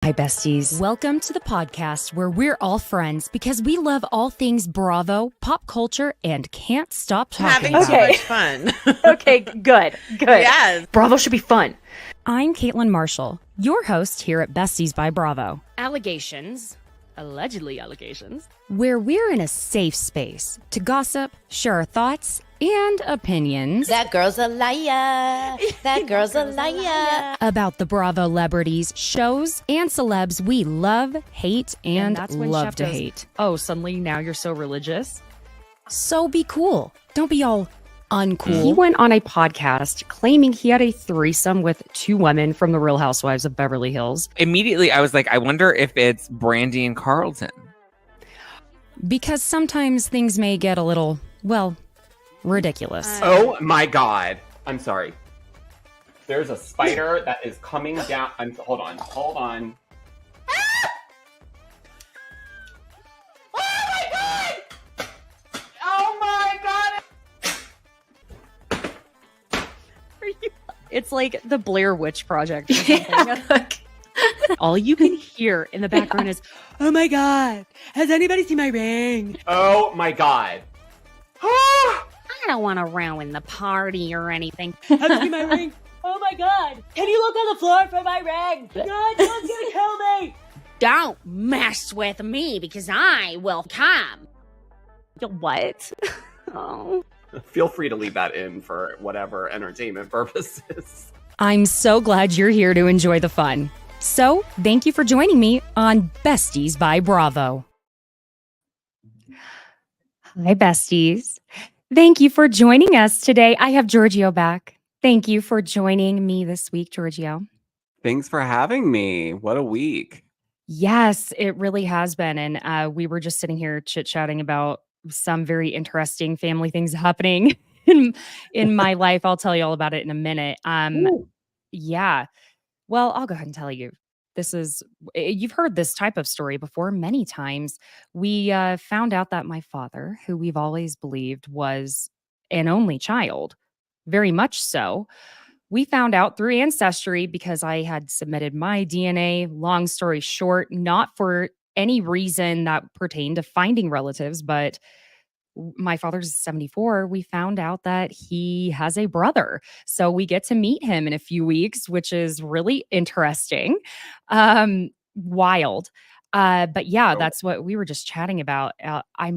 Hi, besties. Welcome to the podcast where we're all friends because we love all things Bravo, pop culture, and can't stop talking Having about so much fun. Okay, good. Yes. Bravo should be fun. I'm Caitlin Marshall, your host here at Besties by Bravo. Allegedly allegations, where we're in a safe space to gossip, share our thoughts, and opinions. That girl's a liar. That girl's a liar. About the Bravo celebrities, shows, and celebs we love, hate, and that's when love Chef to goes, hate. Oh, suddenly now you're so religious? So be cool. Don't be all uncool. He went on a podcast claiming he had a threesome with two women from the Real Housewives of Beverly Hills. Immediately, I was like, I wonder if it's Brandy and Carlton. Because sometimes things may get a little, well, ridiculous. Oh my God. I'm sorry. There's a spider that is coming down. Hold on. Ah! Oh my God! It's like the Blair Witch Project or something. All you can hear in the background is, oh my God, has anybody seen my ring? Oh my God. I don't want to ruin the party or anything. Have you seen my ring? Oh my God, can you look on the floor for my ring? God, God's gonna kill me. Don't mess with me because I will come. What? Oh. Feel free to leave that in for whatever entertainment purposes. I'm so glad you're here to enjoy the fun. So, thank you for joining me on Besties by Bravo. Hi, besties. Thank you for joining us today. I have Georgio back. Thank you for joining me this week, Georgio. Thanks for having me. What a week. Yes, it really has been. And we were just sitting here chit-chatting about some very interesting family things happening in my life. I'll tell you all about it in a minute. Yeah. Well, I'll go ahead and tell you. You've heard this type of story before many times. We found out that my father, who we've always believed was an only child, very much so, we found out through Ancestry because I had submitted my DNA, long story short, not for any reason that pertained to finding relatives, but my father's 74. We found out that he has a brother. So we get to meet him in a few weeks, which is really interesting. Wild. But yeah, that's what we were just chatting about. I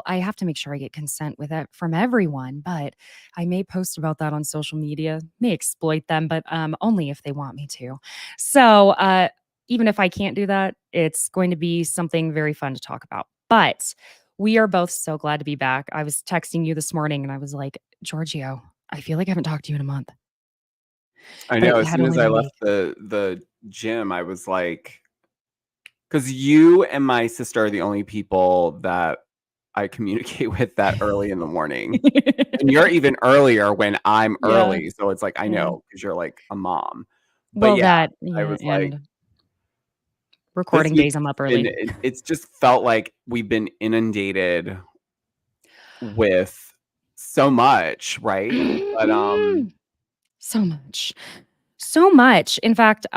have to make sure I get consent with it from everyone, but I may post about that on social media, may exploit them, but only if they want me to. So even if I can't do that, it's going to be something very fun to talk about. But we are both so glad to be back. I was texting you this morning and I was like, Georgio, I feel like I haven't talked to you in a month. I know. As soon as I left the gym, I was like, because you and my sister are the only people that I communicate with that early in the morning. And you're even earlier when I'm early. So it's like, I know, because you're like a mom. But I was like, recording days I'm up early. It's just felt like we've been inundated with so much, right? But so much. In fact,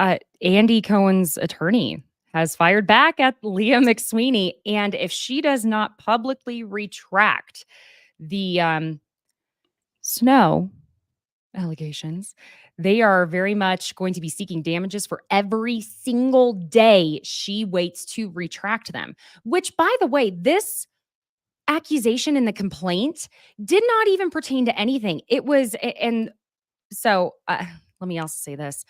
Andy Cohen's attorney has fired back at Leah McSweeney, and if she does not publicly retract the snow allegations, they are very much going to be seeking damages for every single day she waits to retract them. Which, by the way, this accusation in the complaint did not even pertain to anything. It was, and so let me also say this.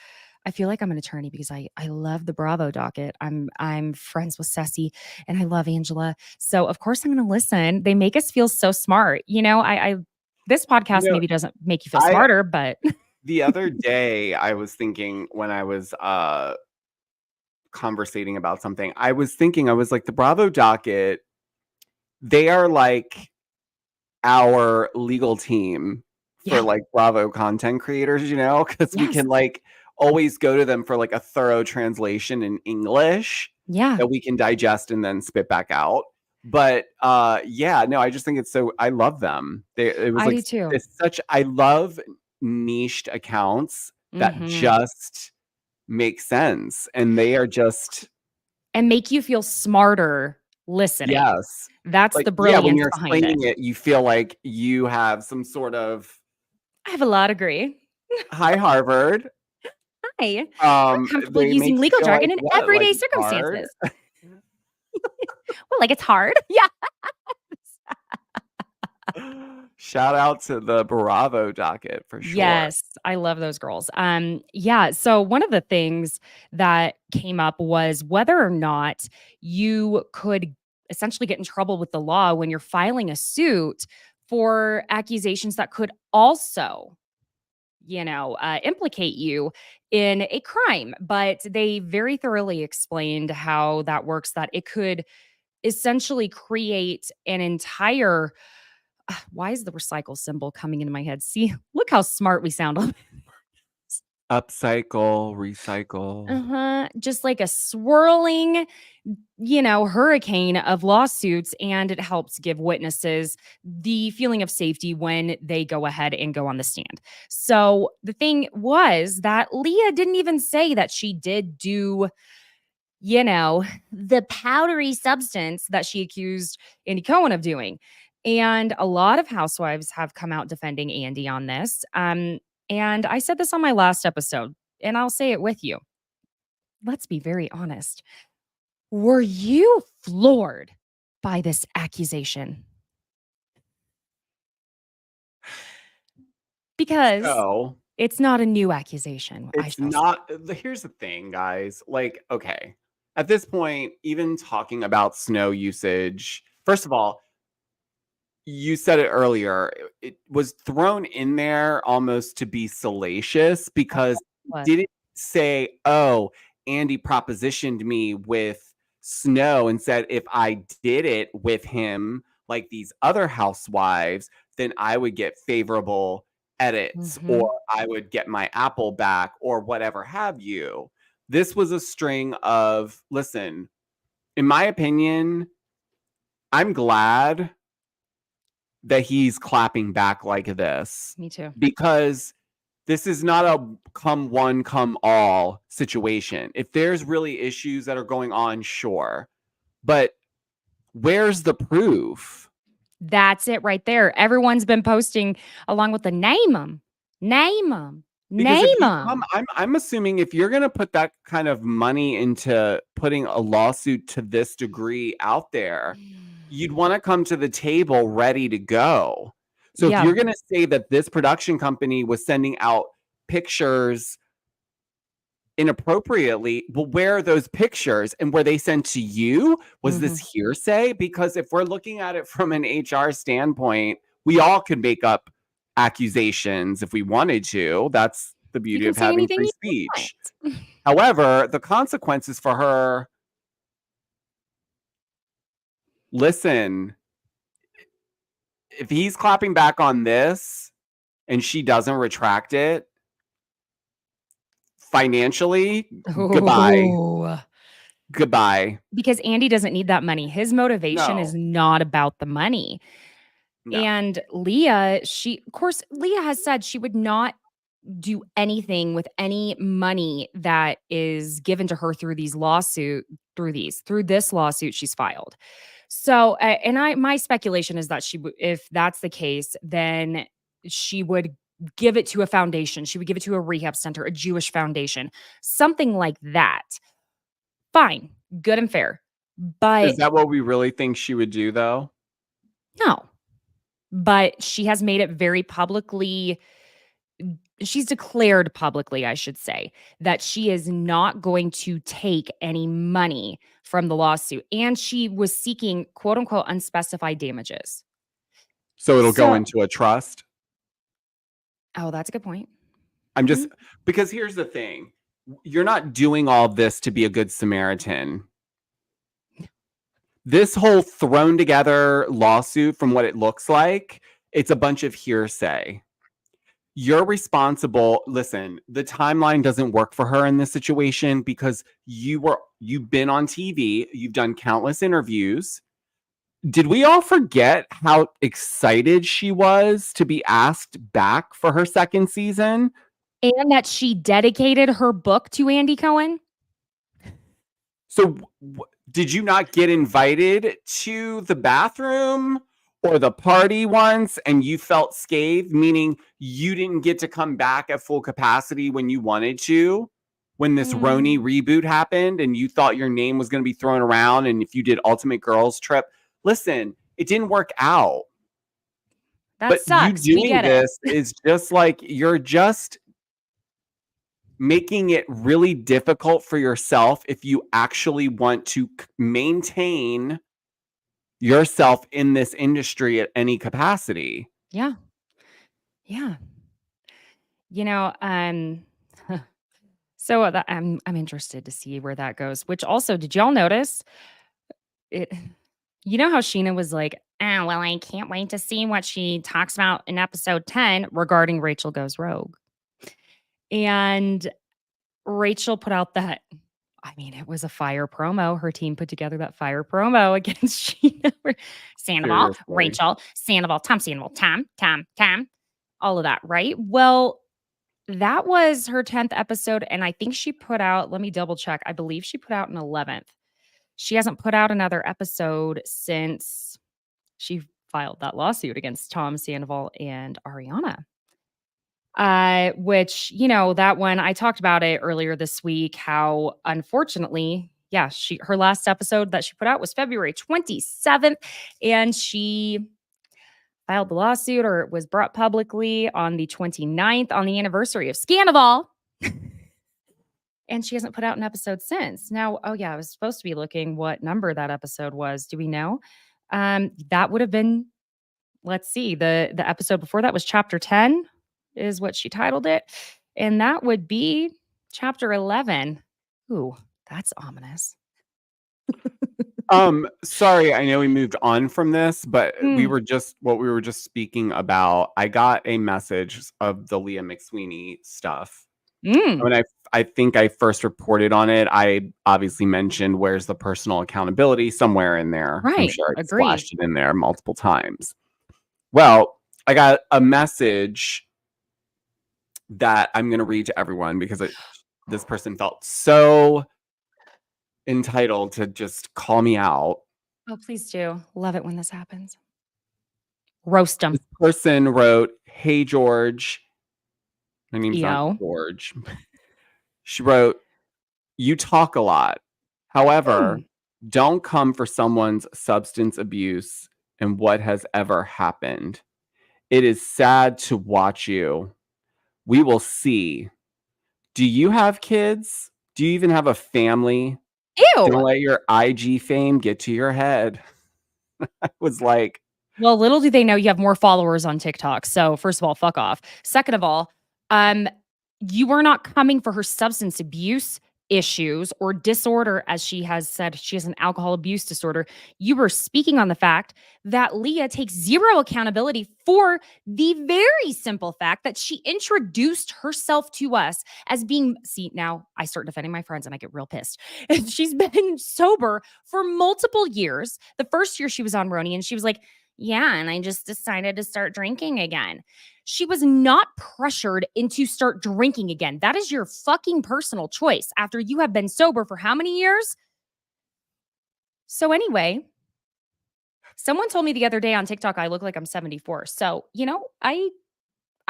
I feel like I'm an attorney because I love the Bravo docket. I'm friends with Ceci and I love Angela. So of course I'm going to listen. They make us feel so smart. You know, this podcast maybe doesn't make you feel smarter, but the other day I was thinking when I was conversating about something, I was like, the Bravo docket, they are like our legal team for like Bravo content creators, you know, because we can like always go to them for like a thorough translation in English that we can digest and then spit back out. But I just think it's so, I love them. I do too. I love niched accounts that just make sense. And they are just, and make you feel smarter listening. yes. That's Like, the yeah, when brilliance you're behind it. explaining it, you feel like you have some sort of I have a law degree. hi Harvard. Hi. I'm comfortable They make using you legal feel jargon like in what? everyday Like it's hard? circumstances. Well, like it's hard. Yeah. Shout out to the Bravo docket for sure. Yes, I love those girls. Yeah, so one of the things that came up was whether or not you could essentially get in trouble with the law when you're filing a suit for accusations that could also, implicate you in a crime. But they very thoroughly explained how that works, that it could essentially create an entire why is the recycle symbol coming into my head? See, look how smart we sound. Upcycle, recycle. Just like a swirling, hurricane of lawsuits. And it helps give witnesses the feeling of safety when they go ahead and go on the stand. So the thing was that Leah didn't even say that she did do, the powdery substance that she accused Andy Cohen of doing. And a lot of housewives have come out defending Andy on this. And I said this on my last episode, and I'll say it with you. Let's be very honest. Were you floored by this accusation? Because So it's not a new accusation. it's not. Here's the thing, guys. Like, okay, at this point, even talking about snow usage, first of all, you said it earlier, it was thrown in there almost to be salacious because What? didn't say, oh, Andy propositioned me with snow and said if I did it with him like these other housewives, then I would get favorable edits or I would get my Apple back or whatever have you. This was a string of, listen, in my opinion, I'm glad that he's clapping back like this. Me too. Because this is not a come one, come all situation. If there's really issues that are going on, sure. But where's the proof? That's it right there. Everyone's been posting along with the name them. Name them. Because Name if you them. I'm assuming if you're going to put that kind of money into putting a lawsuit to this degree out there, you'd want to come to the table ready to go. So if you're going to say that this production company was sending out pictures inappropriately, well, where are those pictures and were they sent to you? Was this hearsay? Because if we're looking at it from an HR standpoint, we all could make up accusations if we wanted to. That's the beauty of having free speech. However, the consequences for her, listen, if he's clapping back on this and she doesn't retract it financially, goodbye. Because Andy doesn't need that money. His motivation is not about the money. No. And Leah, Leah has said she would not do anything with any money that is given to her through this lawsuit she's filed. So, my speculation is that if that's the case, then she would give it to a foundation. She would give it to a rehab center, a Jewish foundation, something like that. Fine, good and fair. But is that what we really think she would do, though? No. But she has made it very publicly. She's declared publicly, I should say, that she is not going to take any money from the lawsuit. And she was seeking, quote unquote, unspecified damages. So it'll go into a trust? Oh, that's a good point. I'm just, because here's the thing. You're not doing all this to be a good Samaritan. This whole thrown together lawsuit, from what it looks like, it's a bunch of hearsay. You're responsible. Listen, the timeline doesn't work for her in this situation because you've been on TV, you've done countless interviews. Did we all forget how excited she was to be asked back for her second season? And that she dedicated her book to Andy Cohen. So did you not get invited to the bathroom or the party once and you felt scathed, meaning you didn't get to come back at full capacity when you wanted to? When this RHONJ reboot happened and you thought your name was going to be thrown around, and if you did Ultimate Girls Trip, listen, it didn't work out. That sucks. You doing this is just like you're just making it really difficult for yourself if you actually want to maintain yourself in this industry at any capacity. Yeah. Yeah. You know, so I'm interested to see where that goes. Which also, did y'all notice it? You know how Sheena was like, "Oh, well, I can't wait to see what she talks about in episode 10 regarding Rachel Goes Rogue." And Rachel put out that, I mean, it was a fire promo. Her team put together that fire promo against Sheena. Sandoval, Rachel, Sandoval, Tom, all of that, right? Well, that was her 10th episode. And I think she put out, let me double check. I believe she put out an 11th. She hasn't put out another episode since she filed that lawsuit against Tom Sandoval and Ariana. Which, you know, that one, I talked about it earlier this week, how unfortunately, yeah, her last episode that she put out was February 27th, and she filed the lawsuit, or it was brought publicly on the 29th on the anniversary of Scandival. And she hasn't put out an episode since. Now, oh yeah, I was supposed to be looking what number that episode was. Do we know? That would have been, let's see, the episode before that was chapter 10 is what she titled it. And that would be chapter 11. Ooh, that's ominous. Sorry, I know we moved on from this, but we were just speaking about. I got a message of the Leah McSweeney stuff. When I think I first reported on it, I obviously mentioned where's the personal accountability somewhere in there. Right. I'm sure I splashed it in there multiple times. Well, I got a message that I'm going to read to everyone because this person felt so entitled to just call me out. Oh, please do. Love it when this happens. Roast them. This person wrote, "Hey, George." My name's not George. She wrote, "You talk a lot. However, don't come for someone's substance abuse and what has ever happened. It is sad to watch you. We will see. Do you have kids? Do you even have a family? Ew. Don't let your IG fame get to your head." I was like, well, little do they know you have more followers on TikTok. So first of all, fuck off. Second of all, you are not coming for her substance abuse issues or disorder, as she has said. She has an alcohol abuse disorder. You were speaking on the fact that Leah takes zero accountability for the very simple fact that she introduced herself to us as being, see, now I start defending my friends and I get real pissed. And she's been sober for multiple years. The first year she was on RHONJ and she was like, yeah, and I just decided to start drinking again. She was not pressured into start drinking again. That is your fucking personal choice after you have been sober for how many years? So anyway, someone told me the other day on TikTok, I look like I'm 74. So, you know, I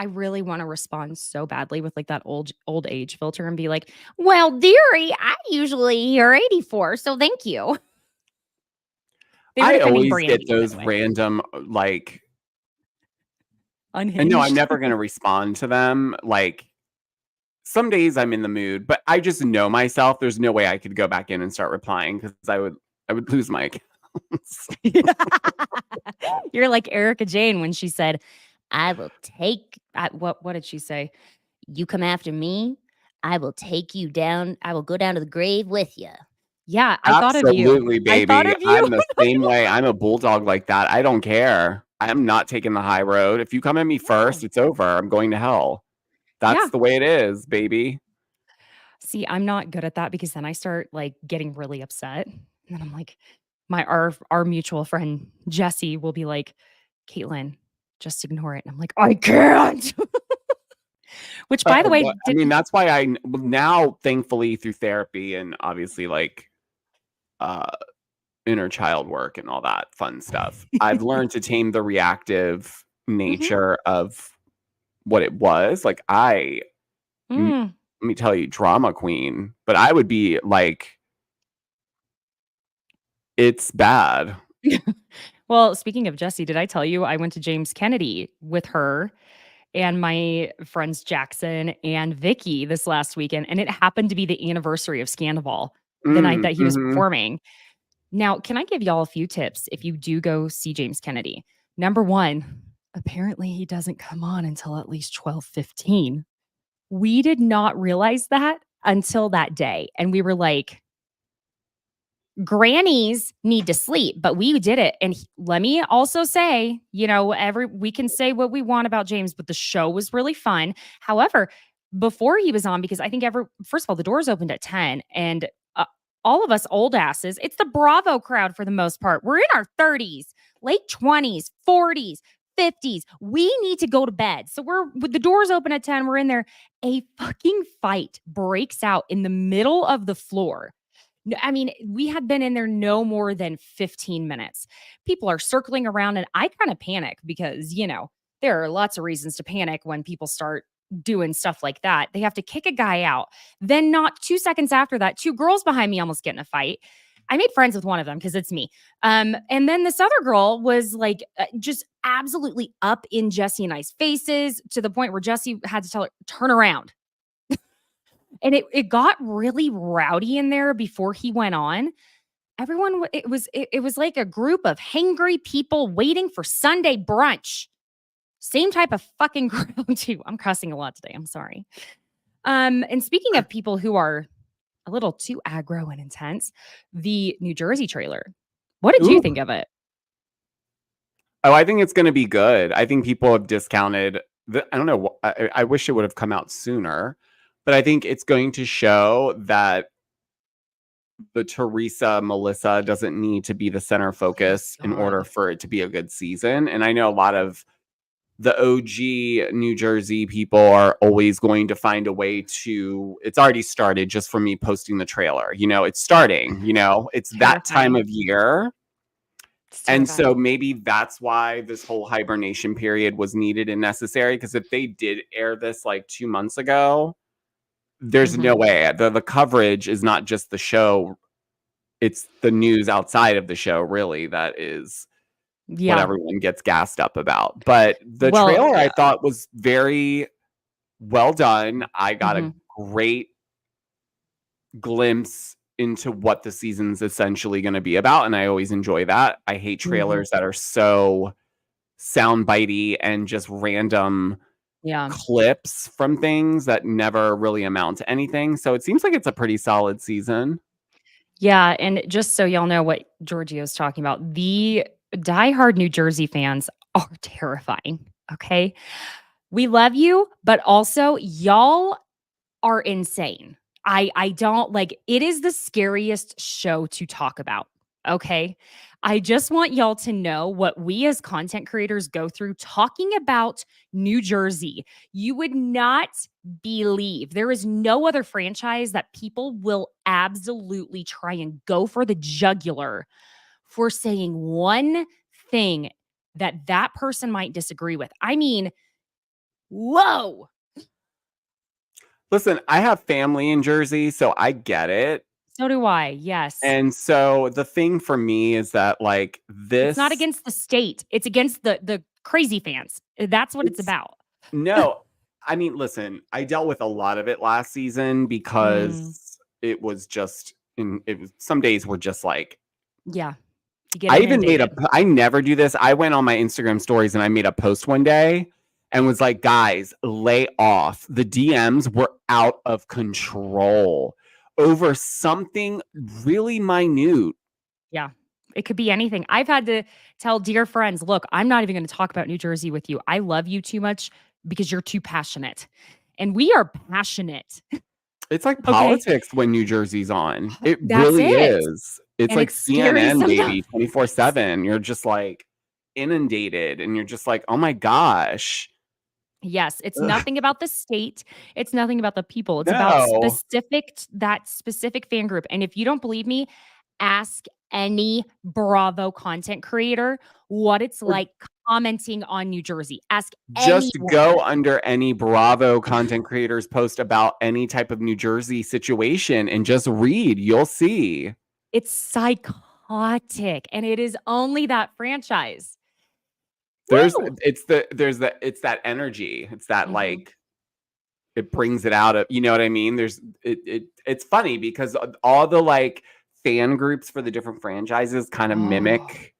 really want to respond so badly with like that old age filter and be like, well, dearie, I usually hear 84. So thank you. I always get those random, like, unhinged. And no, I'm never going to respond to them. Like, some days I'm in the mood, but I just know myself. There's no way I could go back in and start replying because I would lose my accounts. You're like Erica Jane when she said, I will take, what did she say? You come after me, I will take you down. I will go down to the grave with you. Yeah, I thought of you. Absolutely, baby. I'm the same way. I'm a bulldog like that. I don't care. I'm not taking the high road. If you come at me first, it's over. I'm going to hell. That's the way it is, baby. See, I'm not good at that because then I start like getting really upset. And then I'm like, our mutual friend Jesse will be like, Caitlin, just ignore it. And I'm like, I can't. Which, by the way, I mean, that's why I now, thankfully, through therapy and obviously like inner child work and all that fun stuff, I've learned to tame the reactive nature of what it was. Like let me tell you, drama queen, but I would be like, it's bad. Well, speaking of Jessie, did I tell you I went to James Kennedy with her and my friends Jackson and Vicky this last weekend, and it happened to be the anniversary of Scandival, the night that he was performing. Now, can I give y'all a few tips if you do go see James Kennedy? Number one, apparently he doesn't come on until at least 12:15. We did not realize that until that day, and we were like, grannies need to sleep, but we did it. And let me also say, you know, we can say what we want about James, but the show was really fun. However, before he was on, because I think first of all, the doors opened at 10, and all of us old asses, it's the Bravo crowd for the most part. We're in our 30s, late 20s, 40s, 50s. We need to go to bed. So with the doors open at 10, we're in there. A fucking fight breaks out in the middle of the floor. I mean, we had been in there no more than 15 minutes. People are circling around, and I kind of panic because, you know, there are lots of reasons to panic when people start doing stuff like that. They have to kick a guy out. Then not 2 seconds after that, 2 girls behind me almost get in a fight. I made friends with one of them because it's me. And then this other girl was like just absolutely up in Jessie and I's faces to the point where Jessie had to tell her, turn around. And it got really rowdy in there before he went on. Everyone, it was like a group of hangry people waiting for Sunday brunch. Same type of fucking crowd too. I'm cussing a lot today. I'm sorry. And speaking of people who are a little too aggro and intense, the New Jersey trailer. What did you think of it? Oh, I think it's going to be good. I think people have discounted. I don't know. I wish it would have come out sooner. But I think it's going to show that the Teresa Melissa doesn't need to be the center focus in order for it to be a good season. And I know a lot of the OG New Jersey people are always going to find a way to, it's already started just from me posting the trailer. You know, it's starting, you know, it's that time of year. And so maybe that's why this whole hibernation period was needed and necessary. Because if they did air this like 2 months ago, there's no way. The coverage is not just the show. It's the news outside of the show, really, that is what everyone gets gassed up about. But the trailer I thought was very well done. I got a great glimpse into what the season's essentially going to be about. And I always enjoy that. I hate trailers that are so soundbitey and just random clips from things that never really amount to anything. So it seems like it's a pretty solid season. Yeah. And just so y'all know what Georgio's talking about, the diehard New Jersey fans are terrifying. Okay. We love you, but also y'all are insane. I don't like it is the scariest show to talk about. Okay. I just want y'all to know what we as content creators go through talking about New Jersey. You would not believe there is no other franchise that people will absolutely try and go for the jugular for saying one thing that person might disagree with. I mean, whoa. Listen, I have family in Jersey, so I get it. So do I, yes. And so the thing for me is that, like, this... It's not against the state. It's against the crazy fans. That's what it's about. No. I mean, listen, I dealt with a lot of it last season because it was just... some days were just like... Yeah. I never do this. I went on my Instagram stories and I made a post one day and was like, guys, lay off. The DMs were out of control over something really minute. Yeah, it could be anything. I've had to tell dear friends, look, I'm not even going to talk about New Jersey with you. I love you too much because you're too passionate. And we are passionate. It's like politics when New Jersey's on. It really is. It's and like it's CNN, baby, 24/7. You're just like inundated and you're just like, oh my gosh. Yes, it's Ugh. nothing about the state. It's nothing about the people. It's about No. that specific fan group. And if you don't believe me, ask any Bravo content creator what it's Or like commenting on New Jersey. Ask just anyone. go under any Bravo content creators post about any type of New Jersey situation and just read. You'll see. It's psychotic, and it is only that franchise. There's Woo! it's that energy. It's that Mhm. like it brings it out of, you know what I mean? It's funny because all the like fan groups for the different franchises kind of Oh, mimic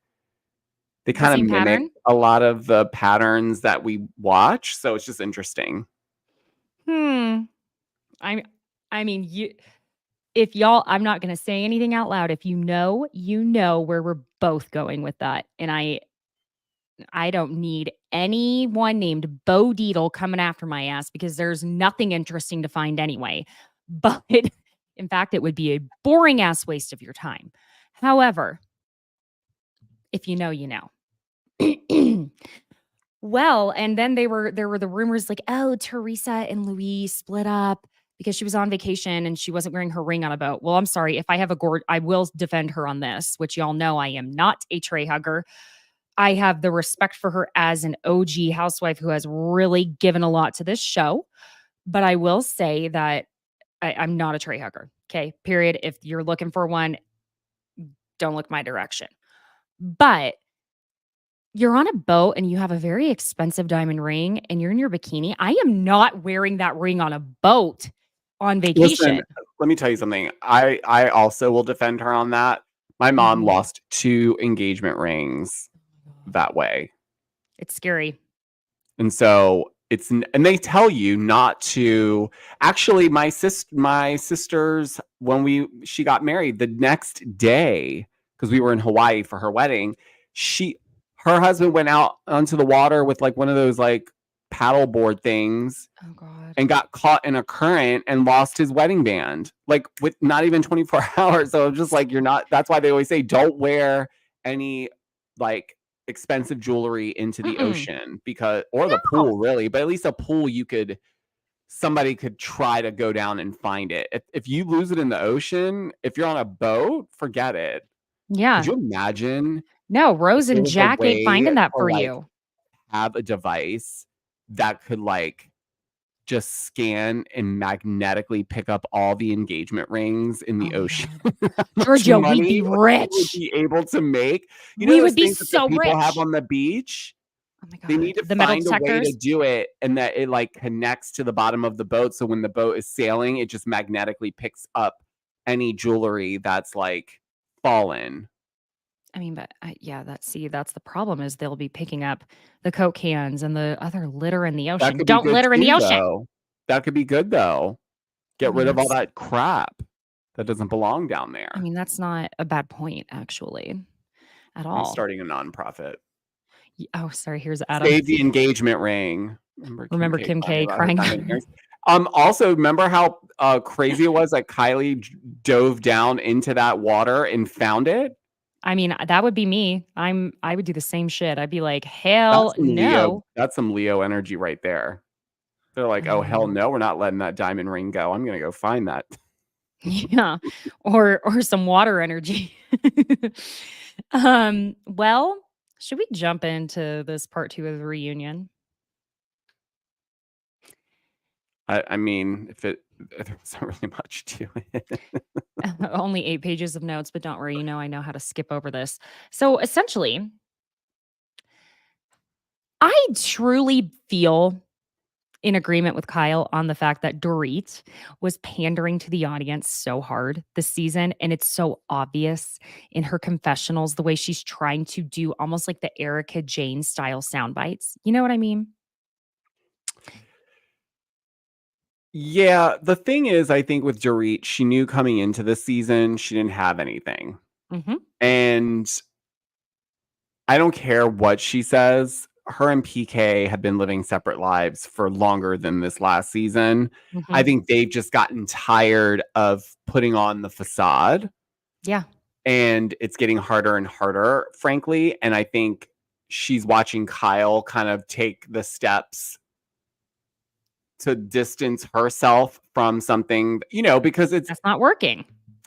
they the kind of same mimic pattern? a lot of the patterns that we watch. So it's just interesting. Hmm. I mean, if y'all, I'm not gonna say anything out loud. If you know where we're both going with that. And I don't need anyone named Bo Deedle coming after my ass because there's nothing interesting to find anyway. But in fact, it would be a boring ass waste of your time. However, if you know, you know. Well, and then there were the rumors like, oh, Teresa and Louis split up because she was on vacation and she wasn't wearing her ring on a boat. Well, I'm sorry. If I have I will defend her on this, which y'all know I am not a tray hugger. I have the respect for her as an OG housewife who has really given a lot to this show. But I will say that I'm not a tray hugger. Okay. Period. If you're looking for one, don't look my direction. But you're on a boat and you have a very expensive diamond ring and you're in your bikini. I am not wearing that ring on a boat on vacation. Listen, let me tell you something. I also will defend her on that. My mom Mhm. lost 2 engagement rings that way. It's scary. And so and they tell you not to. Actually, my sisters, when she got married the next day, because we were in Hawaii for her wedding, her husband went out onto the water with like one of those like paddleboard things Oh God. and got caught in a current and lost his wedding band, like with not even 24 hours. So I'm just like, that's why they always say don't wear any like expensive jewelry into the Mm-mm. ocean or the No. pool, really. But at least a pool, somebody could try to go down and find it. If you lose it in the ocean, if you're on a boat, forget it. Could Yeah. you imagine No, if Rose there and was a Jack ain't way finding that to for like you. have a device that could like just scan and magnetically pick up all the engagement rings in the Oh my ocean? God. How much Giorgio, we'd money be we would rich. be able to make? You know We those would be things that the so people have rich. on the beach? Oh my They need God. to The metal find a way to detectors. do it and that it like connects to the bottom of the boat. So when the boat is sailing, it just magnetically picks up any jewelry that's like fallen. I mean, but that's the problem is they'll be picking up the Coke cans and the other litter in the That ocean. could be Don't good litter in the too, ocean. though. That could be good, though. I Get mean, rid of all that crap that doesn't belong down there. that's not a bad point actually at I'm all. starting a nonprofit. Oh, sorry. Here's Adam. Save the engagement ring. Remember Kim Remember K Kim crying K about her crying? diamond earrings? Also, remember how crazy it was that Kylie dove down into that water and found it? I mean, that would be me. I would do the same shit. I'd be like, hell no. That's some Leo energy right there. They're like, oh hell Um, no, we're not letting that diamond ring go. I'm gonna go find that. yeah. Or some water energy. Well, should we jump into this part 2 of the reunion? I mean, there wasn't really much to it. Only 8 pages of notes, but don't worry, I know how to skip over this. So essentially, I truly feel in agreement with Kyle on the fact that Dorit was pandering to the audience so hard this season. And it's so obvious in her confessionals, the way she's trying to do almost like the Erica Jane style sound bites. You know what I mean? Yeah, the thing is, I think with Dorit, she knew coming into this season she didn't have anything. Mm-hmm. And I don't care what she says. Her and PK have been living separate lives for longer than this last season. Mm-hmm. I think they've just gotten tired of putting on the facade. Yeah. And it's getting harder and harder, frankly. And I think she's watching Kyle kind of take the steps to distance herself from something, because That's not working.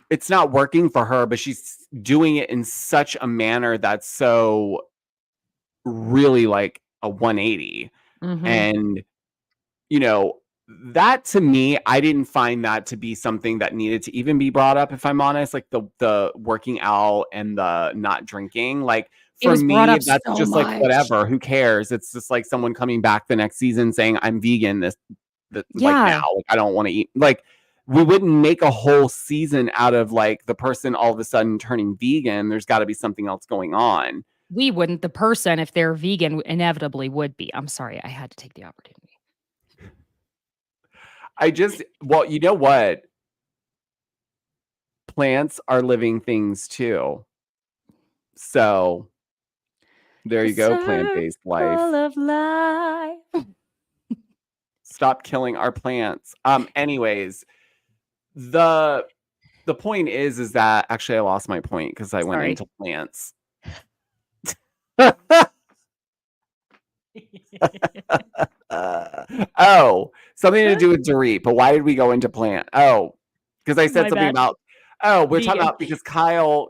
it's not working for her, but she's doing it in such a manner that's so really like a 180. Mhm. And, that to me, I didn't find that to be something that needed to even be brought up, if I'm honest, like the working out and the not drinking. Like It for was brought me, up that's so just like much. whatever. Who cares? It's just like someone coming back the next season saying I'm vegan like Yeah. now. Like I don't want to eat. Like we wouldn't make a whole season out of like the person all of a sudden turning vegan. There's got to be something else going on. We wouldn't. The person, if they're vegan, inevitably would be. I'm sorry, I had to take the opportunity. Well, you know what? Plants are living things too. So there you go, plant-based life. Full of life. Stop killing our plants. Anyways, the point is that actually I lost my point because I went into plants. Something to do with Dorit, but why did we go into plant? Because I said something about we're talking about because Kyle,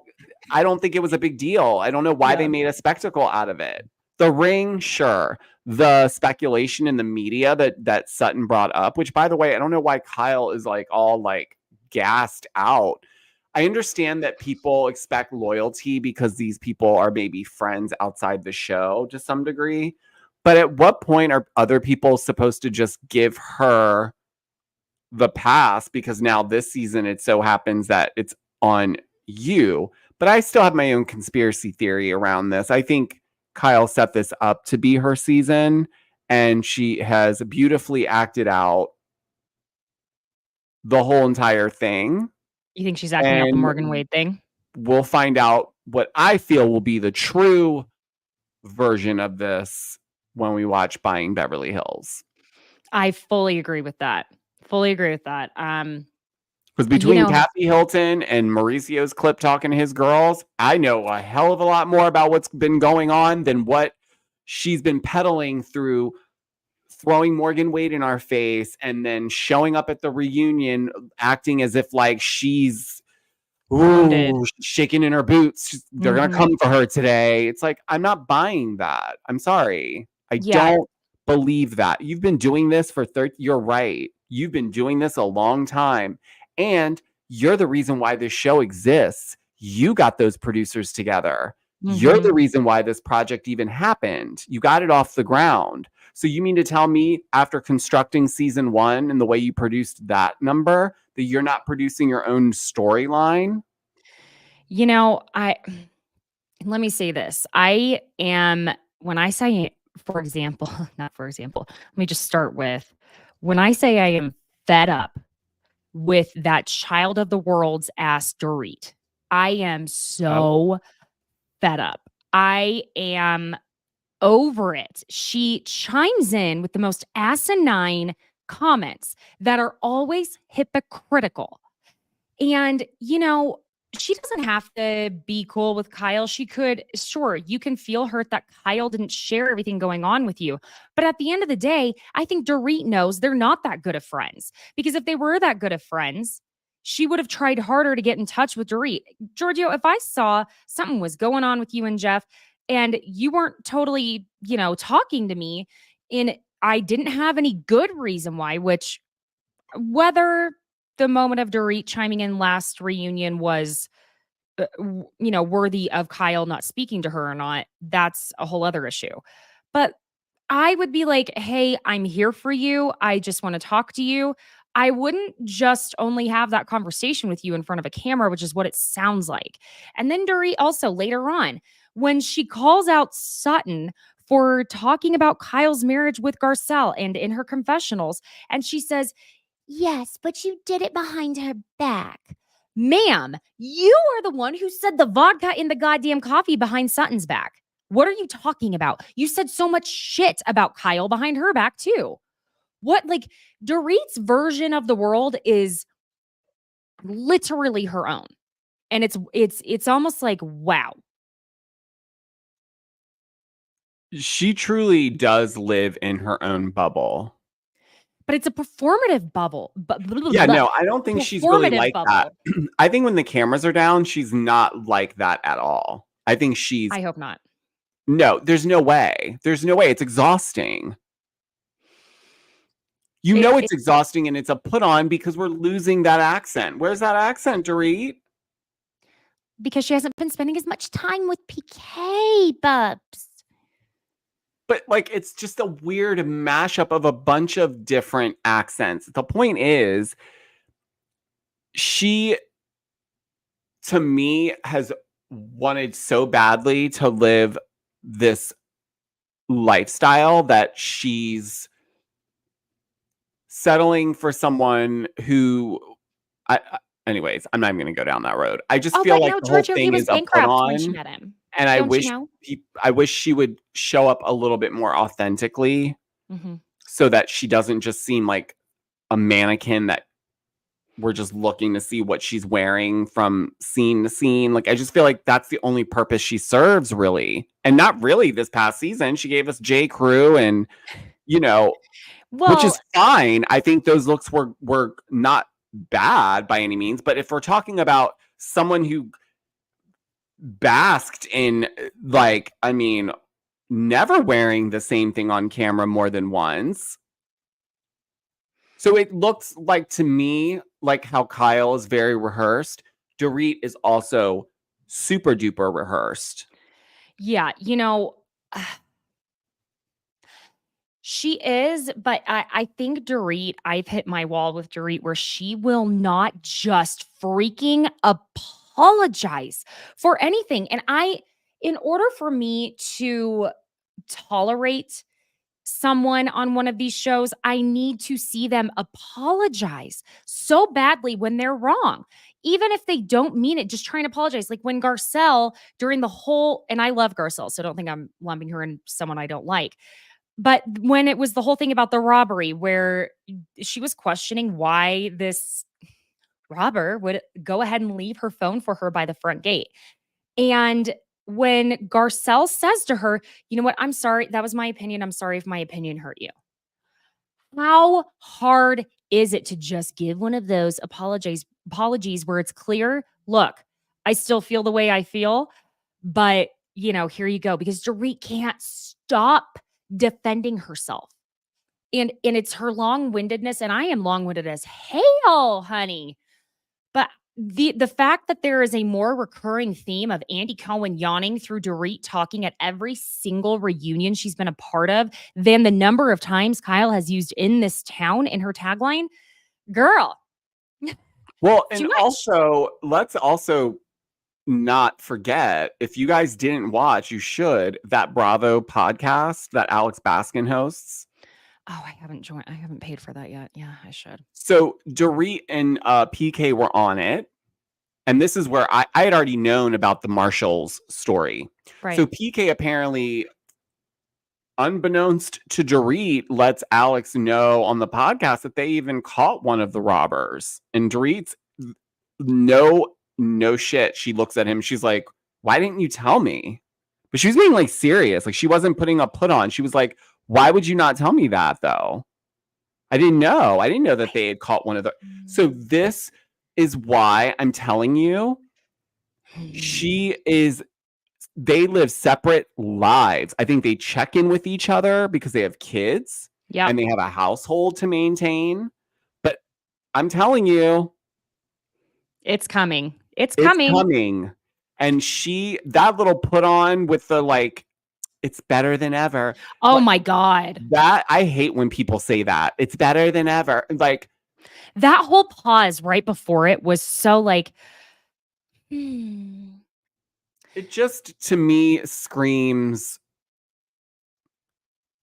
I don't think it was a big deal. I don't know why they made a spectacle out of it. The ring, sure. The speculation in the media that Sutton brought up, which by the way, I don't know why Kyle is like all like gassed out. I understand that people expect loyalty because these people are maybe friends outside the show to some degree. But at what point are other people supposed to just give her the pass? Because now this season, it so happens that it's on you. But I still have my own conspiracy theory around this. I think Kyle set this up to be her season, and she has beautifully acted out the whole entire thing. You think she's acting out the Morgan Wade thing? We'll find out what I feel will be the true version of this when we watch Buying Beverly Hills. I fully agree with that. Because between Kathy Hilton and Mauricio's clip talking to his girls, I know a hell of a lot more about what's been going on than what she's been peddling through throwing Morgan Wade in our face and then showing up at the reunion acting as if like she's shaking in her boots. They're going to come for her today. It's like, I'm not buying that. I'm sorry. I don't believe that. You've been doing this for you're right. You've been doing this a long time. And you're the reason why this show exists. You got those producers together. You're the reason why this project even happened. You got it off the ground. So you mean to tell me after constructing season 1 and the way you produced that number that you're not producing your own storyline? Let me say this. When I say, for example, let me just start with, when I say I am fed up with that child of the world's ass Dorit, I am so fed up. I am over it. She chimes in with the most asinine comments that are always hypocritical. And, she doesn't have to be cool with Kyle. She could, sure, you can feel hurt that Kyle didn't share everything going on with you. But at the end of the day, I think Dorit knows they're not that good of friends. Because if they were that good of friends, she would have tried harder to get in touch with Dorit. Georgio, if I saw something was going on with you and Jeff and you weren't totally, talking to me, and I didn't have any good reason why, which whether the moment of Dorit chiming in last reunion was, worthy of Kyle not speaking to her or not, that's a whole other issue. But I would be like, hey, I'm here for you. I just want to talk to you. I wouldn't just only have that conversation with you in front of a camera, which is what it sounds like. And then Dorit also later on, when she calls out Sutton for talking about Kyle's marriage with Garcelle and in her confessionals, and she says, yes, but you did it behind her back. Ma'am, you are the one who said the vodka in the goddamn coffee behind Sutton's back. What are you talking about? You said so much shit about Kyle behind her back too. What, like, Dorit's version of the world is literally her own. And it's almost like, wow. She truly does live in her own bubble. But it's a performative bubble. Yeah, no, I don't think she's really Performative like that. I think when the cameras are down, she's not like that at all. I think she's I hope not. no, there's no way. There's no way. It's exhausting. You know it's exhausting and it's a put on because we're losing that accent. Where's that accent, Dorit? Because she hasn't been spending as much time with PK, Bubs. But like it's just a weird mashup of a bunch of different accents. The point is, she, to me, has wanted so badly to live this lifestyle that she's settling for someone who anyways, I'm not even going to go down that road. I just feel like the whole thing is a put on. When she met him. And I wish she would show up a little bit more authentically so that she doesn't just seem like a mannequin that we're just looking to see what she's wearing from scene to scene. Like, I just feel like that's the only purpose she serves, really. And not really this past season. She gave us J. Crew and, which is fine. I think those looks were not bad by any means. But if we're talking about someone who basked in never wearing the same thing on camera more than once. So it looks like to me like how Kyle is very rehearsed. Dorit is also super duper rehearsed. Yeah, she is, but I think Dorit, I've hit my wall with Dorit where she will not just freaking apologize for anything. And in order for me to tolerate someone on one of these shows, I need to see them apologize so badly when they're wrong. Even if they don't mean it, just trying to apologize. Like when Garcelle during the whole, and I love Garcelle, so don't think I'm lumping her in someone I don't like. But when it was the whole thing about the robbery where she was questioning why this robber would go ahead and leave her phone for her by the front gate. And when Garcelle says to her, you know what, I'm sorry, that was my opinion. I'm sorry if my opinion hurt you. How hard is it to just give one of those apologies where it's clear, look, I still feel the way I feel, but here you go. Because Dorit can't stop defending herself. And it's her long-windedness, and I am long-winded as hell, honey. But the fact that there is a more recurring theme of Andy Cohen yawning through Dorit talking at every single reunion she's been a part of than the number of times Kyle has used in this town in her tagline, girl. Well, and also, let's also not forget, if you guys didn't watch, you should, that Bravo podcast that Alex Baskin hosts. Oh, I haven't joined. I haven't paid for that yet. Yeah, I should. So Dorit and PK were on it. And this is where I had already known about the Marshalls story. Right. So PK apparently, unbeknownst to Dorit, lets Alex know on the podcast that they even caught one of the robbers. And Dorit's no shit. She looks at him. She's like, why didn't you tell me? But she was being like serious. Like she wasn't putting a put on. She was like, why would you not tell me that though? I didn't know. I didn't know that they had caught one of the. So this is why I'm telling you, they live separate lives. I think they check in with each other because they have kids and they have a household to maintain. But I'm telling you, it's coming. It's coming. And that little put on with the it's better than ever. Oh my God. That I hate when people say that. It's better than ever. Like that whole pause right before it was so It just to me screams.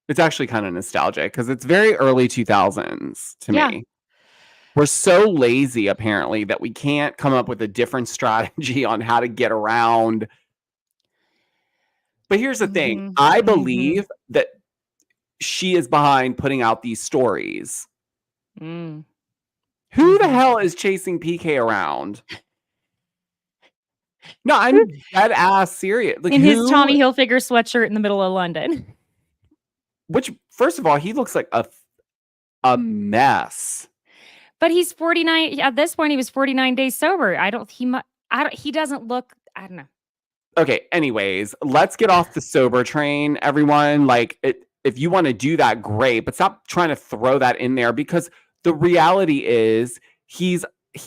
It's actually kind of nostalgic because it's very early 2000s to me. We're so lazy apparently that we can't come up with a different strategy on how to get around. But here's the thing. I believe that she is behind putting out these stories. Who the hell is chasing PK around? No, I'm dead ass serious. Like, in his Tommy Hilfiger sweatshirt in the middle of London. Which, first of all, he looks like a mess. But he's 49. At this point, he was 49 days sober. He doesn't look, I don't know. Okay, anyways, let's get off the sober train, everyone. Like, if you want to do that, great, but stop trying to throw that in there, because the reality is he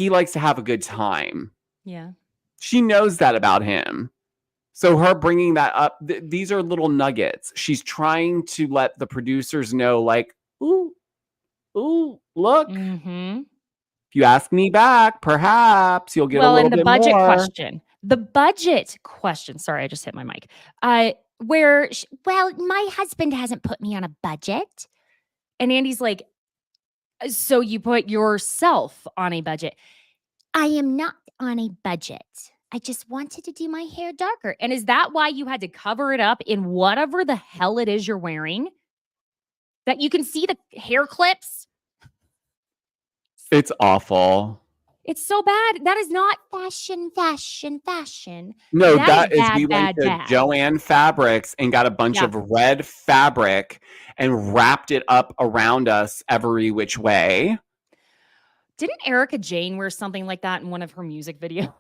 likes to have a good time. Yeah. She knows that about him. So her bringing that up, these are little nuggets. She's trying to let the producers know, like, ooh, look. Mm-hmm. If you ask me back, perhaps you'll get a little bit more. The budget question. Sorry, I just hit my mic. Well, my husband hasn't put me on a budget. And Andy's like, so you put yourself on a budget. I am not on a budget. I just wanted to do my hair darker. And is that why you had to cover it up in whatever the hell it is you're wearing? That you can see the hair clips? It's awful. It's so bad. That is not Fashion. No, That is we went to bad. Joann Fabrics and got a bunch of red fabric and wrapped it up around us every which way. Didn't Erica Jane wear something like that in one of her music videos?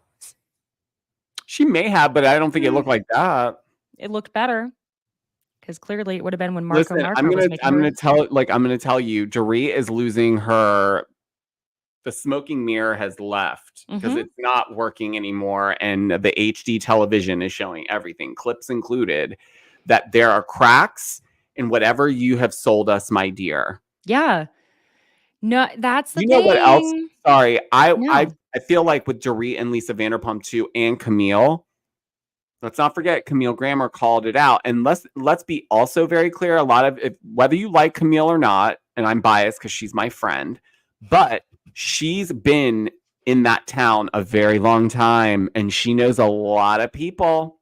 She may have, but I don't think it looked like that. It looked better. Because clearly it would have been when Marco Listen, I'm gonna tell you, Dorit is losing the smoking mirror has left because it's not working anymore, and the HD television is showing everything, clips included, that there are cracks in whatever you have sold us, my dear. Yeah. No, that's the thing. You know what else? Sorry, I feel like with Dorit and Lisa Vanderpump too, and Camille. Let's not forget Camille Grammer called it out, and let's be also very clear. A lot of whether you like Camille or not, and I'm biased because she's my friend, but she's been in that town a very long time, and she knows a lot of people.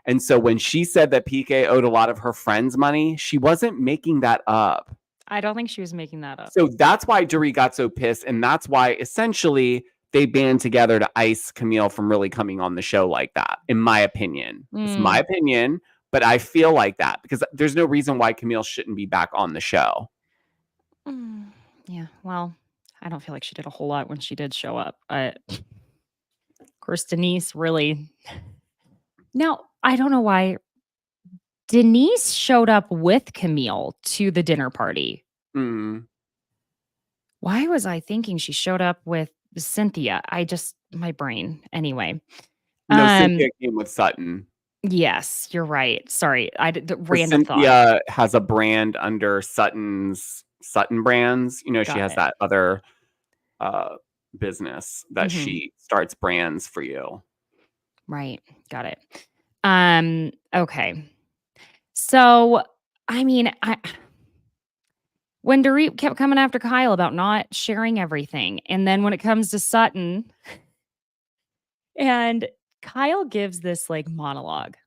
And so when she said that PK owed a lot of her friends money, she wasn't making that up. I don't think she was making that up. So that's why Dorit got so pissed, and that's why essentially they band together to ice Camille from really coming on the show like that, in my opinion. It's my opinion, but I feel like that because there's no reason why Camille shouldn't be back on the show. Yeah, well, I don't feel like she did a whole lot when she did show up. Of course, Denise really... Now, I don't know why Denise showed up with Camille to the dinner party. Why was I thinking she showed up with Cynthia? My brain. Anyway. No, Cynthia came with Sutton. Yes, you're right. Sorry. Random Cynthia has a brand under Sutton Brands. You know, she has that other business that she starts brands for you. Right. Got it. Okay. So, I mean, when Dorit kept coming after Kyle about not sharing everything, and then when it comes to Sutton, and Kyle gives this like monologue.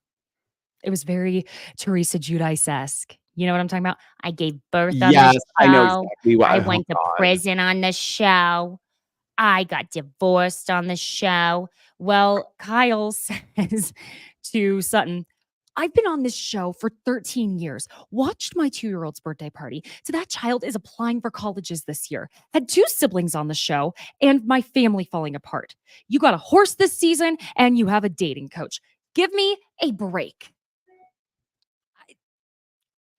It was very Teresa Giudice-esque. You know what I'm talking about? I gave birth on the show. I know exactly what I went to prison on the show. I got divorced on the show. Well, Kyle says to Sutton, I've been on this show for 13 years, watched my 2-year-old's birthday party. So that child is applying for colleges this year, had 2 siblings on the show, and my family falling apart. You got a horse this season, and you have a dating coach. Give me a break.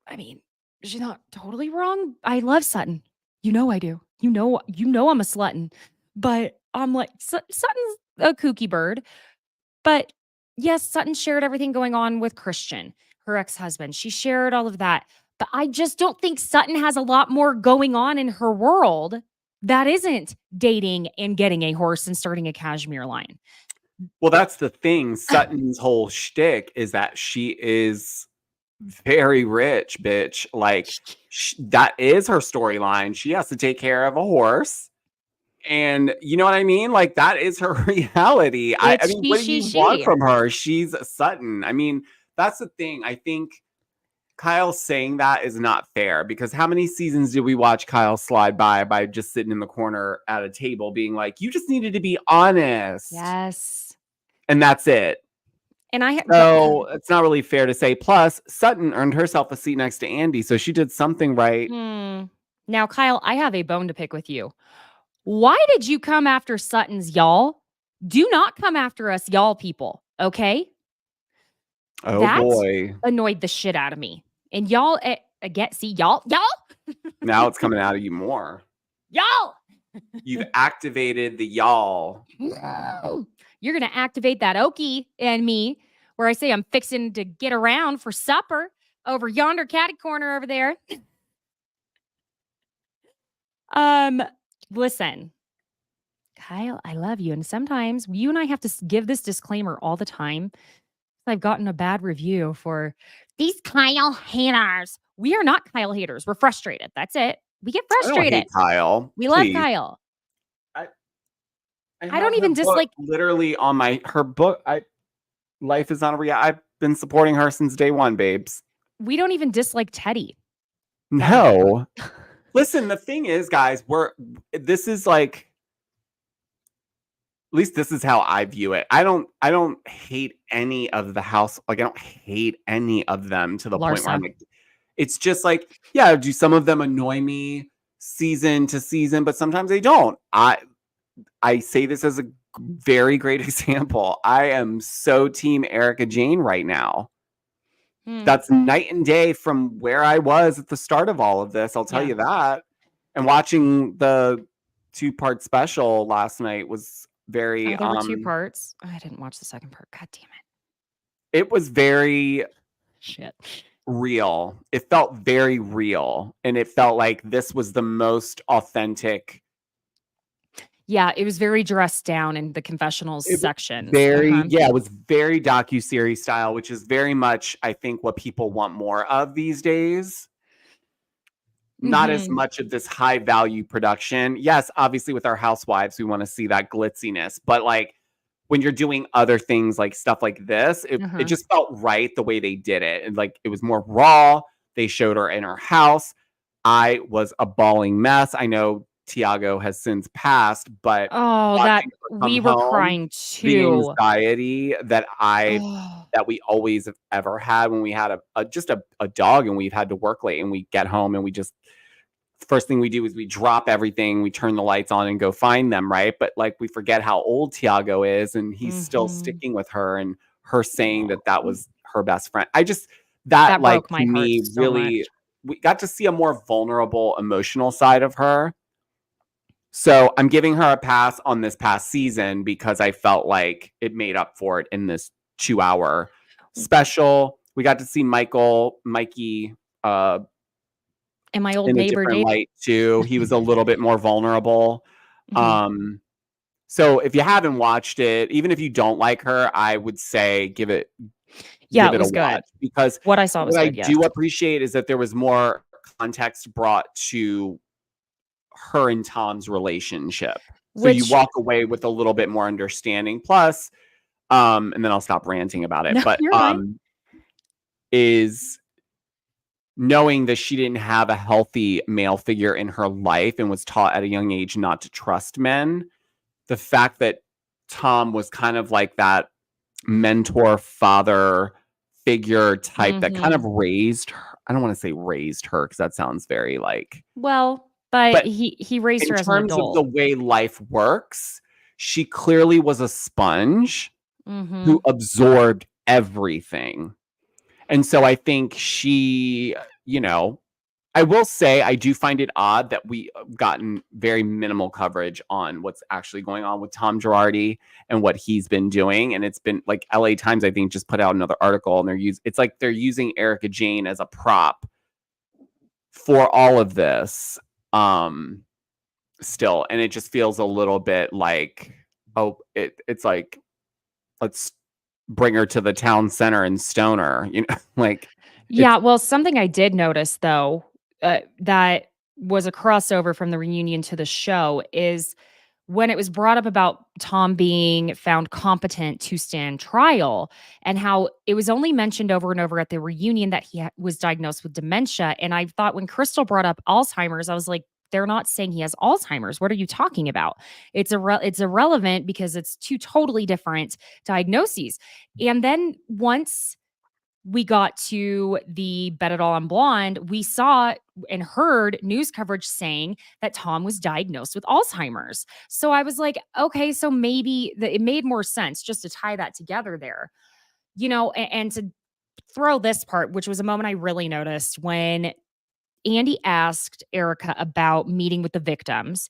I mean, she's not totally wrong. I love Sutton. You know I do. You know I'm a slutton. But I'm like, Sutton's a kooky bird. But yes, Sutton shared everything going on with Christian, her ex-husband. She shared all of that. But I just don't think Sutton has a lot more going on in her world that isn't dating and getting a horse and starting a cashmere line. Well, that's the thing. Sutton's whole shtick is that she is very rich, bitch. Like, that is her storyline. She has to take care of a horse. And you know what I mean? Like, that is her reality. I mean, what do you want from her? She's Sutton. I mean, that's the thing. I think Kyle saying that is not fair because how many seasons did we watch Kyle slide by just sitting in the corner at a table being like, you just needed to be honest. Yes. And that's it. And so it's not really fair to say. Plus, Sutton earned herself a seat next to Andy, so she did something right. Now, Kyle, I have a bone to pick with you. Why did you come after Sutton's y'all? Do not come after us, y'all people, okay? Oh That boy. annoyed the shit out of me. And y'all, again, see, y'all, Now it's coming out of you more. y'all. You've activated the y'all. You're going to activate that Okie and me where I say I'm fixing to get around for supper over yonder catty corner over there. Listen, Kyle, I love you. And sometimes you and I have to give this disclaimer all the time. I've gotten a bad review for these Kyle haters. We are not Kyle haters. We're frustrated. That's it. We get I don't frustrated. hate Kyle. We Please. love Kyle. I don't have even her book dislike- literally on her book. Life is not a reality. I've been supporting her since day one, babes. We don't even dislike Teddy. No. Listen, the thing is, guys, this is like, at least this is how I view it. I don't hate any of the house. Like, I don't hate any of them to the point where I'm like, it's just like, yeah, do some of them annoy me season to season, but sometimes they don't. I say this as a very great example. I am so team Erica Jane right now. That's night and day from where I was at the start of all of this. I'll tell you that. And watching the 2-part special last night was very there were 2 parts. I didn't watch the second part. God damn it. It was very shit real. It felt very real. And it felt like this was the most authentic. Yeah, it was very dressed down in the confessionals section. It was very docuseries style, which is very much, I think, what people want more of these days. Not as much of this high value production. Yes, obviously with our housewives, we want to see that glitziness. But like when you're doing other things like stuff like this, it just felt right the way they did it. And like it was more raw. They showed her in her house. I was a bawling mess. I know Tiago has since passed, but that we were crying too. The anxiety that that we always have ever had when we had a dog and we've had to work late and we get home and we just first thing we do is we drop everything, we turn the lights on and go find them, right? But like we forget how old Tiago is and he's still sticking with her and her saying that was her best friend. That like to me really we got to see a more vulnerable emotional side of her. So I'm giving her a pass on this past season because I felt like it made up for it in this 2-hour special. We got to see Mikey, and my old in neighbor a different light too. He was a little bit more vulnerable. So if you haven't watched it, even if you don't like her, I would say give it it was good because what I saw was what good. I do appreciate is that there was more context brought to her and Tom's relationship. So you walk away with a little bit more understanding. Plus, and then I'll stop ranting about it. But is knowing that she didn't have a healthy male figure in her life and was taught at a young age not to trust men. The fact that Tom was kind of like that mentor father figure type that kind of raised her. I don't want to say raised her because that sounds very like but he raised her as an adult. In terms of the way life works, she clearly was a sponge who absorbed everything. And so I think she, I will say I do find it odd that we gotten very minimal coverage on what's actually going on with Tom Girardi and what he's been doing. And it's been like LA Times, I think, just put out another article and it's like they're using Erica Jane as a prop for all of this. Still, and it just feels a little bit like, it's like, let's bring her to the town center and stone her, like. Yeah, well, something I did notice though, that was a crossover from the reunion to the show is when it was brought up about Tom being found competent to stand trial and how it was only mentioned over and over at the reunion that he was diagnosed with dementia. And I thought when Crystal brought up Alzheimer's, I was like, they're not saying he has Alzheimer's. What are you talking about? It's irrelevant because it's 2 totally different diagnoses. And then once we got to the Bet It All on Blonde, we saw and heard news coverage saying that Tom was diagnosed with Alzheimer's. So I was like, okay, so maybe it made more sense just to tie that together there, and to throw this part, which was a moment I really noticed when Andy asked Erica about meeting with the victims.